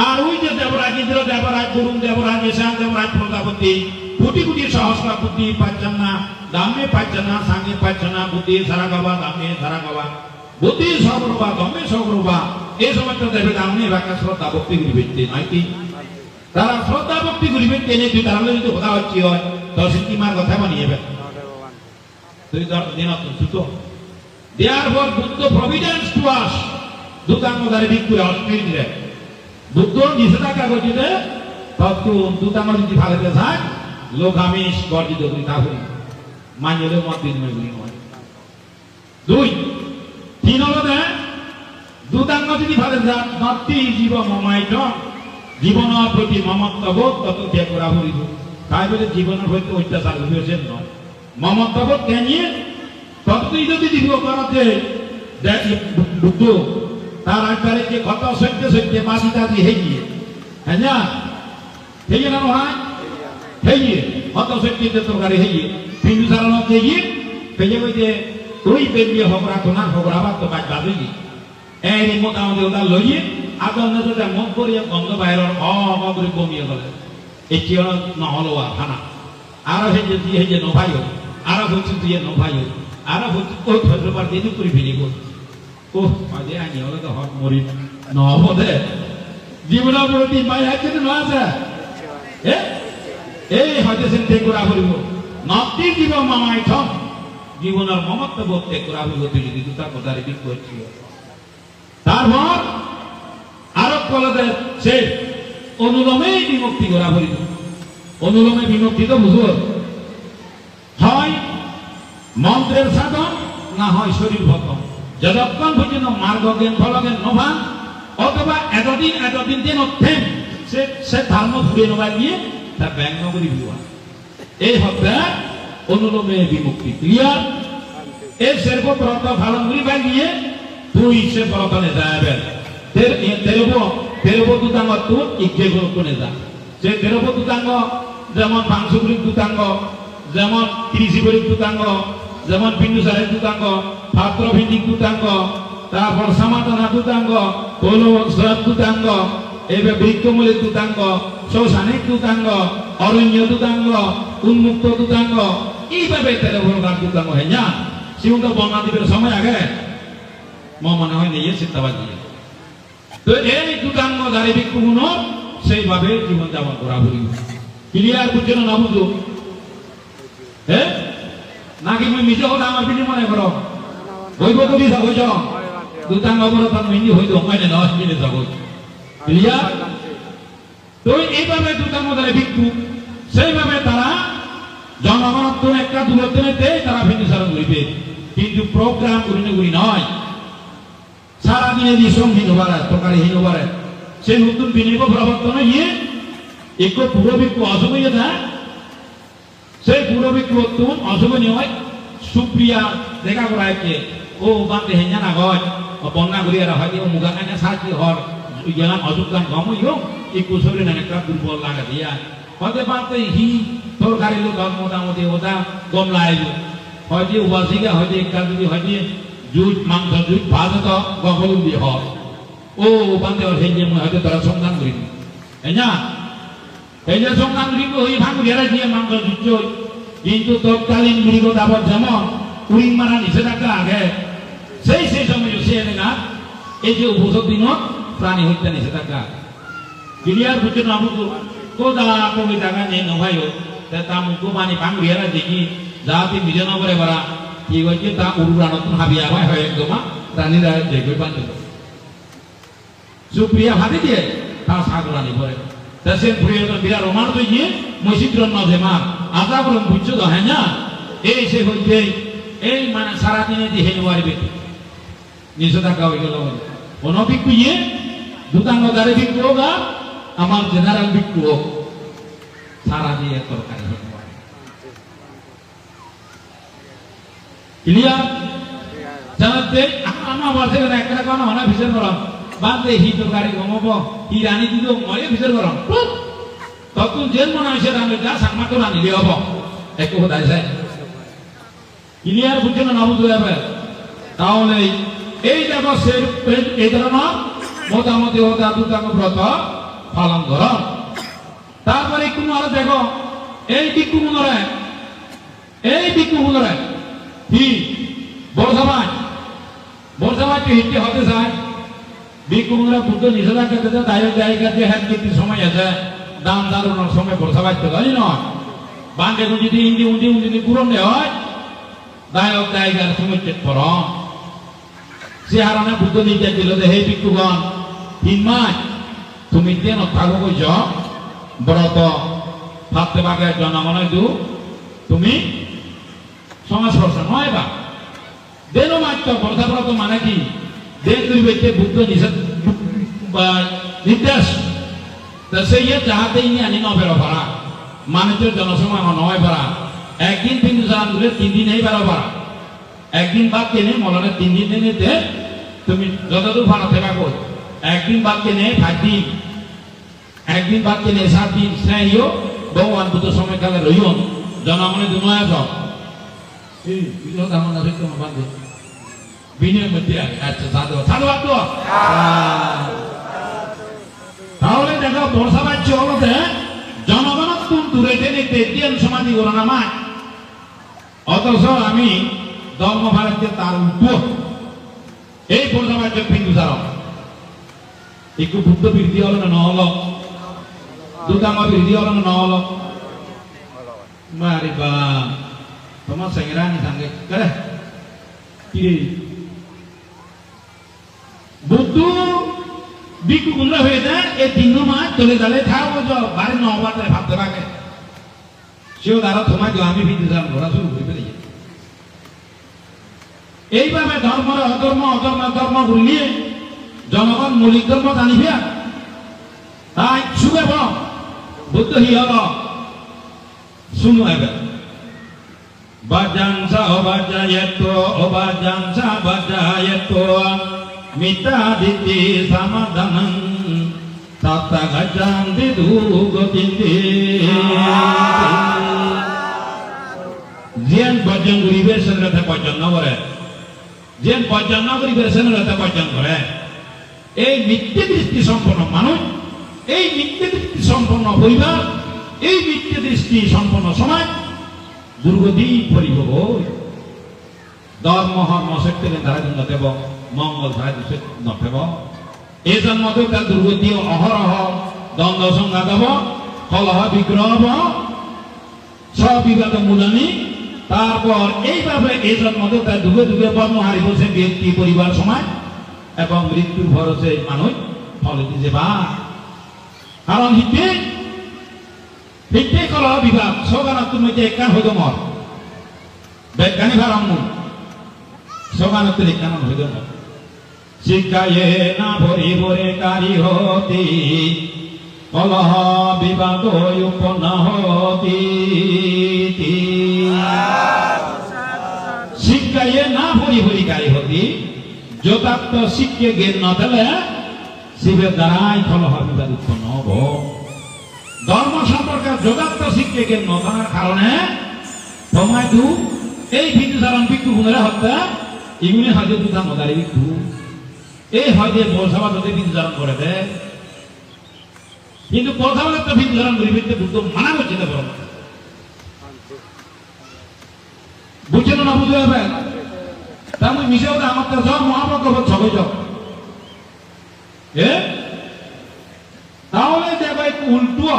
আর ওই যে দেবরাজ ইন্দ্র দেবরাজ বরুণ দেবরাজ ঈশান দেবরাজ প্রজাপতি কোটি কোটি সহস্র বুদ্ধি পাচ্ছেন না দামে পাচ্ছেন না সাঙ্গে পাচ্ছেন না বুদ্ধি সারা গাবা দামে সারা গাবা বুদ্ধি সগরবা দমে সগরবা এই সমস্ত দেবে দামে বাক্য শ্রদ্ধা ভক্তি করিবে নয় কি তারা শ্রদ্ধা ভক্তি করিবে টেনে তুই তারা যদি কথা হচ্ছে হয় দর্শন কি মার কথা বানিয়ে তুই দিন সুত therefore Buddha providence to us দুতাঙ্গদারে ভিক্ষুরে অস্ট্রেলিয়া দিলে বুদ্ধ নিষেধাজ্ঞা করছে তত্ত্ব দুতাঙ্গ যদি ফালেতে থাক লোক আমিষ গর্জিত করি তা করি মানলে মত বিনিময় করি নয় দুই তিন হলো দুতাঙ্গ যদি ফালে যাক নতি জীব মমায়িত জীবনের প্রতি মমত্ববোধ তত ত্যাগ করা হইব তাই বলে জীবনের হইতে অত্যাচার হইয়াছে নয় মমত্ববোধ কেনিয়ে ততই যদি দিব করাতে বুদ্ধ তার একবারে যে কত সত্য সত্য মাসি তাদি হেগিয়ে হ্যাঁ না হেগিয়ে না হয় হেগিয়ে কত সত্য তরকারি হেগিয়ে পিন্ডু সারানো হেগিয়ে পেয়ে যে ওই পেরিয়ে হকরা তোনার হকরা বা তো বাদ বাদে এই মোটামুটি ওটা লইয়ে আদর নেতা মন করিয়ে গন্ধ বাইরের অমগ্রে কমিয়ে গেলে এই কি নহলো খানা আরো হেজে দিয়ে হেজে নভাই হোক আরো হচ্ছে দিয়ে নভাই হোক আরো হচ্ছে ও ধৈর্যবার দিয়ে করে ফেলি গো ও মাঝে আনি হলে তো হক মরি নহবদে জীবনের প্রতি মাই আছে না আছে এই হয়তো সে ত্যাগ করা করিব নতি জীব মামাই থম জীবনের মমত্ব বোধ ত্যাগ করা হইব তুই যদি তার কথা রিপিট করছি তারপর আরো কলতে সে অনুলোমেই বিমুক্তি করা করিব অনুলোমে বিমুক্তি তো বুঝব হয় মন্ত্রের সাধন না হয় শরীর ভক্ষণ যতক্ষণ পর্যন্ত মার্গ জ্ঞান ফল জ্ঞান নভান অথবা এতদিন দিন অর্থেন সে ধর্ম ঘুরে নেওয়া গিয়ে তার ব্যঙ্গ করে বিবাহ এই হবে অনুলোমে বিমুক্তি ক্লিয়ার এই সেরক ব্রত ফালন করিবা গিয়ে তুই সে ব্রতনে যাবেন তেরব দুতাঙ্গ তুই ইজ্ঞে গুরুত্বনে যা সে তেরব দুতাঙ্গ যেমন পাংশুগুলির দুতাঙ্গ যেমন ত্রিশিবরিক দুতাঙ্গ যেমন বিন্দুসারের দুতাঙ্গ পাত্রভিন্দিক দুতাঙ্গ তারপর সমাতনা দুতাঙ্গ কৌলবৎসরাত দুতাঙ্গ এবার বৃক্ষমূলের দুতাঙ্গ শৌসানিক দুতাঙ্গ অরণ্য দুতাঙ্গ উন্মুক্ত দুতাঙ্গ এইভাবে 13 প্রকার দুতাঙ্গ হয় না শিবন্ত বর্ণনা দিবের সময় আগে মনে হয় নিয়ে চিন্তাবাদ দিয়ে তো এই দুতাঙ্গ ধারে ভিক্ষুগুণ সেইভাবে জীবন যাপন করা ভুলি ক্লিয়ার বুঝছো না বুঝো হ্যাঁ নাকি মই নিজে হলে আমার বিনি মনে করো হইব তো দিছা হইছ দুতাঙ্গ অবরতন মিনি হইতো মানে 10 মিনিট যাব ক্লিয়ার তো এইভাবে দুতাঙ্গ ধারে ভিক্ষু সেইভাবে তারা জনগণত্ব একটা দূরত্বে তারা বিন্দুসারণ হইবে কিন্তু প্রোগ্রাম করি নয় সারাদিনে যে সঙ্গীত হবার তরকারিহীন হবার সেই নতুন বিনিয়োগ প্রবর্তন গিয়ে একটু পুরো ভিক্ষু অসুবিধা না সেই পুরো ভিক্ষু নতুন অসুবিধা হয় সুপ্রিয়া দেখা করাইছে ও বাঁধতে হেঞ্জা না হয় বন্যা করিয়া হয় ও মুগা কানে সাহায্য হর গেলাম অসুবিধা কম হইও একটু শরীর একটা দুর্বল লাগা দিয়া হতে বাঁধতে হি তরকারি লোক মোটামুটি ওটা কম লাগবে হয়তো উপাসিকা হয়তো একটা যদি হয়তো জুট মাংস জুট ভাত তো গগল দিয়ে হয় ও বান্ধে হেঞ্জে হয়তো তারা সন্ধান করিব তাই না এই যে সন্ধান করিব ওই ভাঙ ঘেরা দিয়ে মাংস জুট কিন্তু তৎকালীন মৃগ দাবত যেমন উড়িং মারা নিষেধাজ্ঞা আগে সেই সময় সে না এই যে উপসব দিনত প্রাণী হত্যা নিষেধাজ্ঞা ক্লিয়ার বুঝছে না কোদা কবি জায়গা নেই নভাইও তা মুখো মানি পাঙ্গুরিয়ারা দেখি যাতে বিজয়নগরে বারা কি হয়েছে তা উড়ুরা নতুন হাবিয়া হয় হয় একদম রানীরা দেখবে পাঞ্চ সুপ্রিয়া ভাবি দিয়ে তার সাগরানি পরে তা সে প্রিয় বিরাট রোমান তো গিয়ে মসজিদ নজে মা আজা বলুন বুঝছো তো হ্যাঁ না এই সে হইতে এই মানে সারাদিনে যে হেনুয়ারি ব্যক্তি নিষেধাজ্ঞা হয়ে গেল কোনো ভিক্ষু ইয়ে দুতাঙ্গদারে ভিক্ষু হোক আর আমার জেনারেল ভিক্ষু হোক সারা দিয়ে তরকারি হেনুয়ারি ক্লিয়ার জানাতে আমার বলছে একটা কোনো হনা ভিতর গরম বাদে হি তরকারি গমব হি রানী দিল মরে ভিতর গরম তখন জেল মনে হয় সে রানী যা সাংমা তো রানী দিয়ে হব একটু কোথায় যায় ক্লিয়ার বুঝছেন না বুঝতে যাবে তাহলে এই দেখো এই ধরনের মোটামুটি হতা দুটাঙ্গ ব্রত পালন কর তারপরে একটু আরো দেখো এই ভিক্ষু মনে কি বর্ষাবাজ হিটে হতে চায় ভিক্ষু মনে বুদ্ধ নিষেধাজ্ঞা দিতে দায়ক দায়িকার হ্যাঁ কিছু সময় আছে দাম দারুণের সময় বর্ষাবাজ তো জানি নয় বাংলা যদি হিন্দি উন্দি পূরণ হয় দায়ক দায়িকার সময় পর সে হারানে বুদ্ধ নির্দেশ দিল যে হে ভিক্ষুগণ 3 মাস তুমি কেন থাকো কইছ ব্রত থাকতে পাকে জনগণের দু তুমি সংস্পর্শ নয় বা দেন মাত্র ব্রত মানে কি দেন দুই ব্যক্তি বুদ্ধ নিষেধ নির্দেশ সেই যাহাতে ইনি আনি নবের পারা মানুষের জনসময় নয় পারা একদিন 3 সাল দূরে 3 দিন এই বেরো পারা একদিন বাদ কেনে মলনে 3 দিন নিতে তুমি যতদূর ভাড়া থেকা কর একদিন বাদ কেনে 5 দিন একদিন বাদ কেনে 7 দিন সেইও ভগবান বুদ্ধ সময়কালে রইন জনগণে দুনয় সব এই বিজয় দামন আছে তো বাদে বিনয় মধ্যে আচ্ছা সাধু সাধু তো তাহলে দেখো বর্ষা বাচ্চ হলতে জনগণ কোন দূরে টেনে তেতিয়ান সমাধি করো না মা অথচ আমি ধর্ম ভারতকে তার উল্টো এই বর্ষা বাচ্চ পিন্দু সার একটু বুদ্ধ বৃদ্ধি হলো না নহল দুটাঙ্গ বৃদ্ধি হলো না নহল মারি বা তোমার সেঙ্গরানি সঙ্গে করে কি বুদ্ধ ভিক্ষু গুলো হয়ে যায় এই 3 মাস চলে গেলে থাকবো বাড়ি 9 বার ভাবতে পারে সেও দ্বারা তোমাকে আমি বিদ্যুৎ ঘোরা শুরু করে ফেলেছি এইভাবে ধর্মের অধর্ম ঘুরিয়ে জনগণ মৌলিক ধর্ম জানিবে তাই শুনে বুদ্ধ হি হল শুনো এবার বাজাংসা বাজায়তো মিতা দিতি সমাধানং তাতা গজান্তি দুগতিতে জিয়ান বজন গরিবের সঙ্গে বজন নগরে জিয়ান বজন গরিবের সঙ্গে বজন করে এই মিথ্যে দৃষ্টি সম্পন্ন মানুষ এই মিথ্যে দৃষ্টি সম্পন্ন পরিবার এই মিথ্যে দৃষ্টি সম্পন্ন সমাজ দুর্গতি পরিভোগ ধর্ম হর্ম সত্যে ধারা জন্য দেব মঙ্গল ধারা নথেব এই জন্মতে তার দুর্গতি অহরহ দ্বন্দ্ব সংঘাত হব কলহ বিগ্রহ হব সবিবাদ মূলনী তারপর এইভাবে এই জন্মতে তার যুগে যুগে বর্ণ হারি বসে ব্যক্তি পরিবার সমাজ এবং মৃত্যুর ভরসে মানুষ ফলে দিছে বা কারণ হিতে কলহ বিভাগ সগানা তুমি যে একা হইত মর বেজ্ঞানী ভারম্য সগানা তুমি কেমন হইত মর শিক্ষায়ে না ভরি ভরে কারি হতি কলহ বিবাদ উপন হতি শিক্ষায়ে না ভরি ভরি কারি হতি যথার্থ শিক্ষে জ্ঞান ন দিলে শিবের দ্বারাই কলহ বিবাদ উৎপন্ন হব ধর্ম সম্পর্কে যথার্থ শিক্ষে জ্ঞান ন থাকার কারণে তোমায় দু এই ভিক্ষুধারণ ভিক্ষু গুণেরা হত্যা এগুলি হয়তো দুটা মদারি ভিক্ষু এই হয়তো বলসভা যদি ভিক্ষুধারণ করে দেয় কিন্তু বলসভা তো ভিক্ষুধারণ করিবে বুদ্ধ মানা করছে না বরং বুঝছেন না বুঝতে পারবেন তাহলে মিশে হতে আমার তো সব মহাপ্রকল্প ছবি যাও তাহলে দেখো একটু উল্টো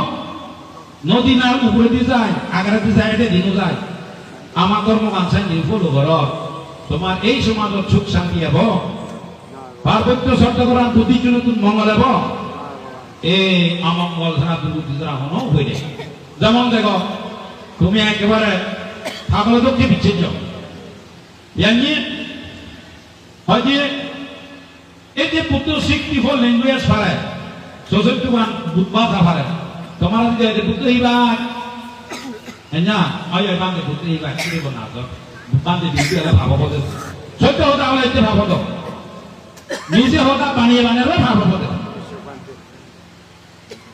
নদী নার উপরে দিয়ে যায় আগারে দিয়ে যায় এটা দিনও যায় আমার ধর্ম কানসাই নিয়ে ফলো কর তোমার এই সমাজত সুখ শান্তি হব পার্বত্য শর্ত করার বুদ্ধি জন্য তুমি মঙ্গল হব এই অমঙ্গল ছাড়া দুর্বুদ্ধি ছাড়া হনো হয়ে যায় যেমন দেখো তুমি একেবারে থাকলে তো কে বিচ্ছেদ যাও জানিয়ে হয়তো এই যে পুত্র শিখতি ফল ল্যাঙ্গুয়েজ ফারে সশক্তি ভাষা ফারে তোমার যে পুত্র হিবাই না হয় বাংলা পুত্র হিবাই কি দেব না তো বাংলা বিদ্যুৎ ভাব বলে সত্য হতা হলে এতে ভাব তো নিজে হতা বানিয়ে বানিয়ে ভাব বলে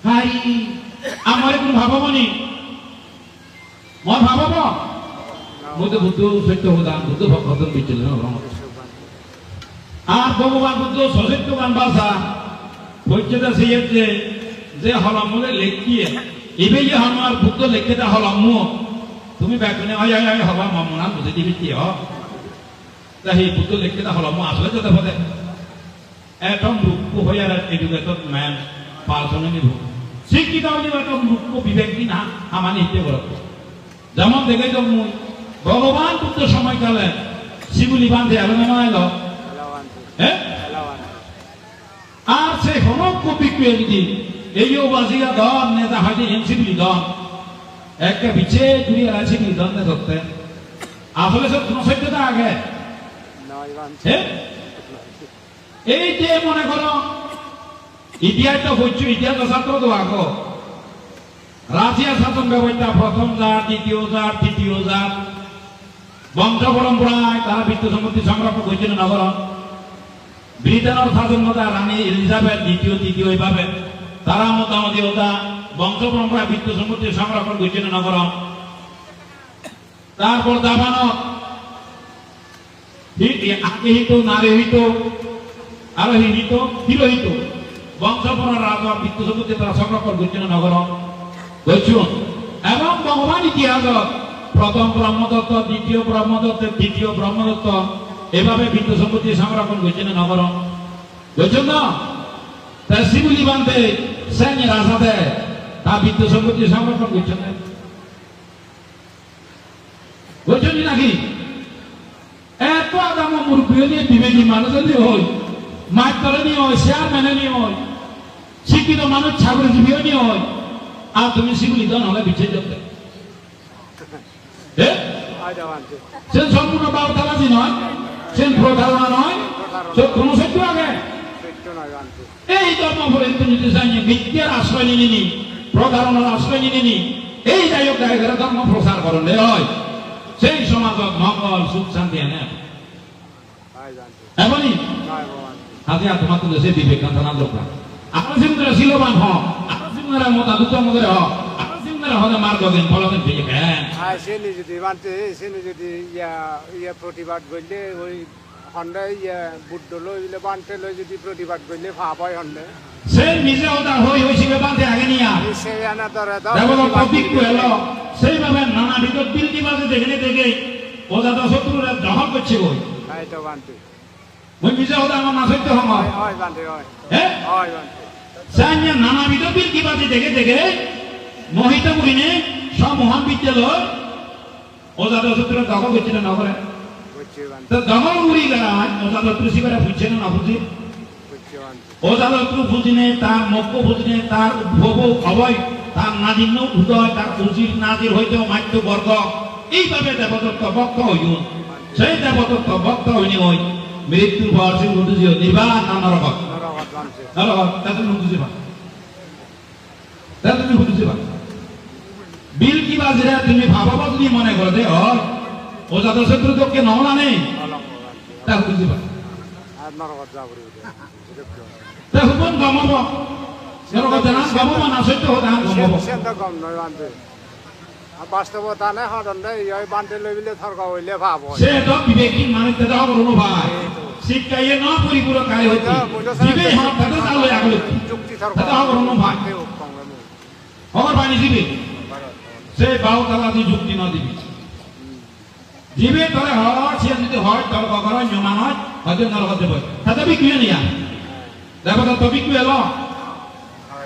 হাই আমার কোন ভাববনি মই ভাবব মধ্যে বুদ্ধ সত্য হতা বুদ্ধ ভক্তন বিচল আর ভগবান বুদ্ধ সচেতন ভাষা হইছেটা সেই যে হলমলে লেখিয়ে এবে যে আমার বুদ্ধ লেখেটা হলম তুমি ব্যাকরণে হয় হবা মমনা বুঝে দিবি কি তা সেই বুদ্ধ লেখেটা হলম আসলে তো দেখো একদম রূপ হয়ে আর এডুকেটেড ম্যান পার্সনে নিব শিক্ষিত হলে একদম রূপ বিবেক কি না আমার নিতে করো যেমন দেখে তো ভগবান বুদ্ধ সময়কালে শিবুলি বাঁধে আলোচনা এলো আর সে হন কপি যদি এই বাজিয়া দন নেতা হয়তো এনসিবি দন একটা বিছে ঘুরি আছে দন না ধরতে আসলে সব কোন সত্যতা আগে এই যে মনে করো ইতিহাস তো হচ্ছে ইতিহাস ছাত্র তো আগো রাশিয়া শাসন ব্যবস্থা প্রথম জাত দ্বিতীয় জাত তৃতীয় জাত বংশ পরম্পরায় তারা বিত্ত সম্পত্তি সংরক্ষণ করছিল নগর ব্রিটেনের শাসনমতা রানী এলিজাবেথ দ্বিতীয় তৃতীয় এইভাবে তারা মোটামুটি ওটা বংশ পরম্পরা বিত্ত সম্পত্তি সংরক্ষণ করছিল নগর তারপর জাপানত আগে হিত নারী হিত আরো হিত হিরোহিত বংশ পরম্পরা রাজা বিত্ত সম্পত্তি তারা সংরক্ষণ করছিল নগর বুঝছুন এবং ভগবান ইতিহাসত প্রথম ব্রহ্মদত্ত দ্বিতীয় ব্রহ্মদত্ত তৃতীয় ব্রহ্মদত্ত এভাবে বিত্ত সম্পত্তি সংরক্ষণ করছেন নগর বুঝছেন না তার শিবুলি বান্ধে সেন রাজাতে তা বিত্ত সম্পত্তি সংরক্ষণ করছেন বুঝছেন নাকি এত আদাম মুরব্বী নিয়ে বিবেকী মানুষ নিয়ে হয় মাইতরে নিয়ে হয় চেয়ারম্যানে নিয়ে হয় শিক্ষিত মানুষ ছাগলজীবীও নিয়ে হয় আর তুমি শিবুলি দন হলে বিচ্ছেদ করতে সে সম্পূর্ণ বাউতাবাজি নয় সে প্রধারণা নয় কোন সত্য আগে এই ধর্ম যদি জানিয়ে মিথ্যার আশ্রয় নিনি প্রধারণার আশ্রয় নিনি এই দায়ক দায়কেরা ধর্ম প্রচার করেন হয় সেই সমাজত মঙ্গল সুখ শান্তি এনে এমনই আজ তোমার তো দেশে বিবেকান্ত নাম লোক আপনার সিংহরা শিলবান হোক আপনার সিংহরা মত আদুত্তর মধ্যে হোক আপনার সিংহরা হলে মার্গ দিন ফলদিন পেয়ে গেন সেনি যদি মানতে সেনি যদি ইয়া প্রতিবাদ করলে ওই হন্ডা ইয়া বুদ্ধ লই বানতে লই যদি প্রতিবাদ করলে ভাব হয় হন্ডে সেই নিজে ওটা হই হইছিবে বাঁধে আগে নিয়া সেই আনা ধরে দেবল টপিক এলো সেইভাবে নানা বিগত বিলকি বাজে দেখে দেখে ওজাদা শত্রুরা দখল করছে ওই তো বানতে মই নিজে ওটা আমার না সত্য হয় হয় বানতে হয় হ্যাঁ হয় বানতে সাইয়া নানা বিগত বিলকি বাজে দেখে দেখে মহিতা বুড়িনে সব মহান বিদ্যালয় ওজাদা শত্রুরা দখল করছিল নগরে তো দখল উড়ি গেলাম ওজাদা কৃষি করে বুঝছে না বুঝি ওজাদত্রু বুঝিনে তার মক্ষ বুঝিনে তার উদ্ভব অবয় তার নাদিন্য উদয় তার উচিত নাজির হইতেও মাত্য বর্গ এইভাবে দেবদত্ত বক্ত হইন সেই দেবদত্ত বক্ত হইনি হই মৃত্যুর পর সে উঠেছি নির্বাণ নরকত নরকত তাতে উঠেছি বা তাতে তুমি উঠেছি বা বিল কি বাজরে তুমি ভাবাবা তুমি মনে করো দে হয় ওজাদ শত্রু তোকে নহলা নেই তা উঠেছি বা আর নরকত যাবরি তা হুকুম গমব নরকত জানা গমব না সত্য হতা গমব সেটা গম নয় বানতে আর বাস্তবতা নাই হদন্ডে ইয় বানতে লইলে থরকা হইলে ভাব হয় সে তো বিবেকী মানুষ তে দাও করনো ভাই শিক্ষায়ে না পরিপূরক কাজ হইছে জিবে হাত দাদা চালু আগলে যুক্তি থরকা দাও করনো ভাই আমার বানি জিবে সে বাউ তালা দি যুক্তি না দিবি জিবে তরে হয় সে যদি হয় তর কগর নিয়মা নয় হয়তো নরকত দেব তাতে বিক্রিয়া নিয়া দেবতা তো বিক্রিয়া ল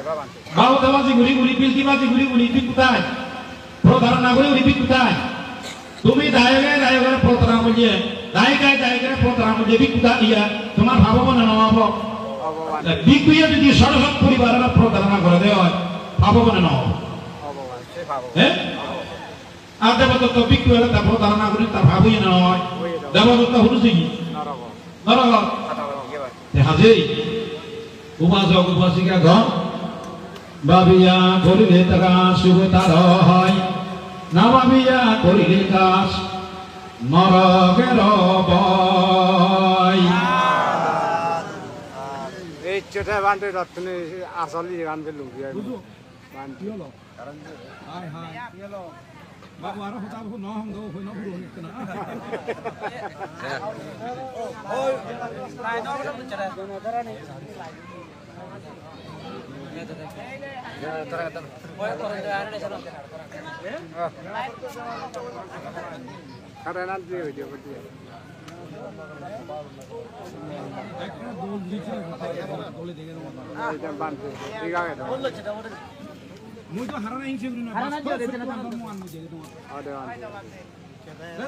ভাইবা বানতে বাউদাবাজি ঘুরি ঘুরি পিলকিবাজি ঘুরি ঘুরি তুই কোথায় প্রতারণা করে ঘুরি কোথায় তুমি দায়কের প্রতারণা করছে দায়কের প্রতারণা করছে কোথায় ইয়া তোমার ভাবব না নবাব অবমান বিকুয়ে যদি সরসব পরিবারের প্রতারণা করে দেওয়া হয় ভাবব না নবাব অবমান সে ভাবো হ্যাঁ আর দেবদত্ত বিকুয়ে তার প্রতারণা করি তার ভাবই না হয় দেবদত্ত হুরুসি নরক নরক কথা বলো কি ভাই হাজে উপাসক উপাসিকা গণ ভাবিয়া করিলে তারা শুভ তার হয় না ভাবিয়া করিলে কাজ নরকের ভয়। এই চোটা বানতে রত্নে আসলি গানতে লুকিয়ে বানতে কারণ আর দিয়ে হইতে পারতি এটা বানতে ঠিক আছে তো মুই তো হারানা হিংসে করি না বাস্তব সত্য ধর্ম আনমু যে তোমার আরে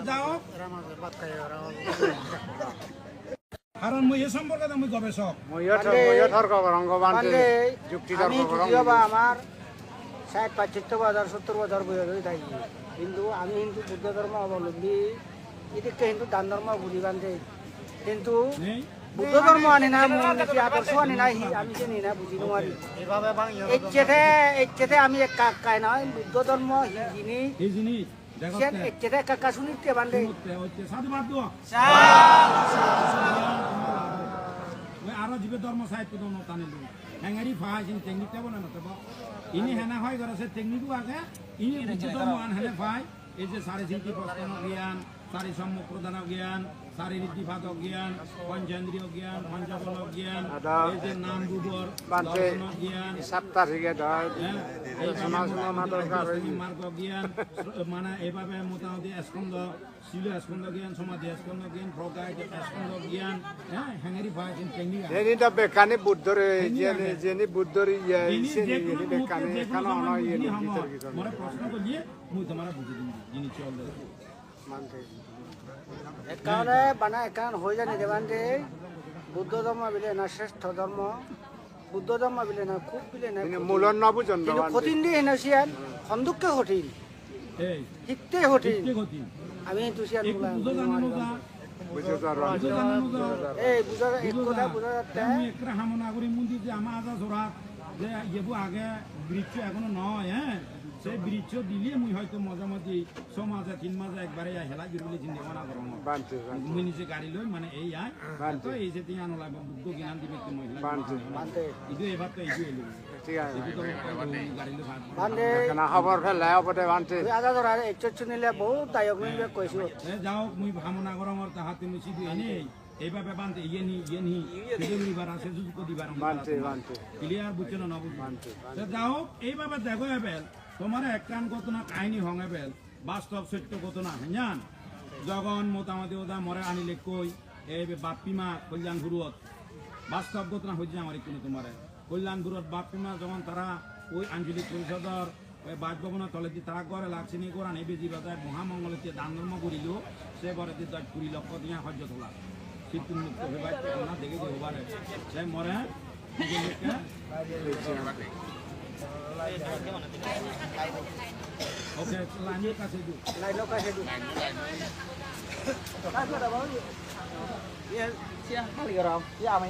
যাও কারণ মুই এ সম্পর্কে মুই গবেষক মইও তর্ক করঙ্গ বানতে যুক্তি তর্ক করঙ্গ আমার 60-65 বছর 70 বছর বয়স হয়ে থাকি কিন্তু আমি হিন্দু বুদ্ধ ধর্ম অবলম্বী এদিকে হিন্দু দান ধর্ম বুঝি বান্ধে কিন্তু নেই বুদ্ধ ধর্ম আনি না মূলনীতি আদর্শ আনি না আমি জানি না বুঝি নোৱাৰি এর আমি এক কাকাই নয় বুদ্ধ ধর্ম হিজিনি এই জিনিস দেখো এর কাকা শুনিতে বান্ধে সাধু বাদ দাও ওই আরো জীবে ধর্ম সাহিত্য ধর্ম টানিল হ্যাঙ্গারি ফাইন টেকনিক দেব না তব ইনি হেনা হয় গরছে টেকনিকও আগে ইনি বুদ্ধ ধর্ম আন হেনে ফাই এই যে সাড়ে শিল্পী প্রস্তান জ্ঞান সারি সম্মুখ প্রধান জ্ঞান শারীরিক জ্ঞান পঞ্চেন্দ্রীয় জ্ঞান পঞ্চবল জ্ঞান এই যে নাম রূপর জ্ঞান সাতটা থেকে ধর মার্গ জ্ঞান মানে এইভাবে মোটামুটি স্কন্দ শিল স্কন্দ জ্ঞান সমাধি স্কন্দ জ্ঞান প্রকাশ স্কন্দ জ্ঞান হ্যাঁ হ্যাঙ্গারি ফাইন টেকনিক যেনি তো বেকানি বুদ্ধর যেনি বুদ্ধর ইয়ে সেনি বেকানি কেন নয় ইয়ে ভিতর ভিতর মরে প্রশ্ন করিয়ে মুই তোমার বুঝি দিই জিনিস চল মানতে একাৰণে বানা একাৰণ হৈ জানি দেৱান্দে বুদ্ধ ধৰ্ম বিলে না শ্ৰেষ্ঠ ধৰ্ম বুদ্ধ ধৰ্ম বিলে না খুব বিলে না মূলন নবুজন কিন্তু কঠিন দিয়ে হেনাচিয়ান সন্দুককে কঠিন এই শিখতে কঠিন কে গতি আমি সেইটো চিয়ান এক বুঝো জানানো যা বুঝো তো আর বুঝো জানানো যা এই বুজা এক কথা বুজা আমি একটা হামনা করি মন্দির যে আমার আজা জোড়া যে ইয়েবু আগে বৃক্ষ এখনো নয় হ্যাঁ সেই বৃক্ষ দিলে মুই হয়তো মাঝামাঝি 6 মাসে 3 মাসে একবারে হেলা গিরুলি চিন্তা না করো বানতে মুই নিজে গাড়ি লই মানে এই আয় তো এই যে তিন আনো লাগবে বুদ্ধ জ্ঞান দিবে তো মহিলা বান্ধে ইদু এবার তো ইদু এলো ঠিক আছে ইদু তো গাড়ি লই ভাত বান্ধে কেন খবর ফেলে ওপরে বানতে আদা ধৰা একচুট শুনিলে বহুত দায়ক মিলে কৈছো যাও মুই ভামনা গরমর তাহাতে মুই সিধু এনে এইভাবে বানতে ইয়ে নি দিবার আছে যুগ দিবার বানতে বানতে ক্লিয়ার বুঝছো না বুঝছো বানতে যাও এইভাবে দেখো এবেল তোমার একখান ঘটনা কাহিনী হঙেবেল বাস্তব সত্য ঘটনা হ্যাঁ জগন মোটামুটি ওদা মরে আনিলে কই এই বাপ্পিমা কল্যাণপুরত বাস্তব ঘটনা হয়েছে আমার কোনো তোমার কল্যাণপুরত বাপ্পিমা যখন তারা ওই আঞ্চলিক পরিষদর ওই বাসভবনের তলে দিয়ে তারা ঘরে লাগছে নিয়ে করান এই বেজি বাজার মহামঙ্গলে যে দান ধর্ম করিল সে ঘরে দিয়ে 10-20 লক্ষ দিয়ে হজ্জ তোলা শীত মুক্ত হয়ে না দেখে যে হবারে সে মরে ওকে লাইনের কাছে দিও লাইনৰ কাছে দিওঁ খালি গৰম আমাৰ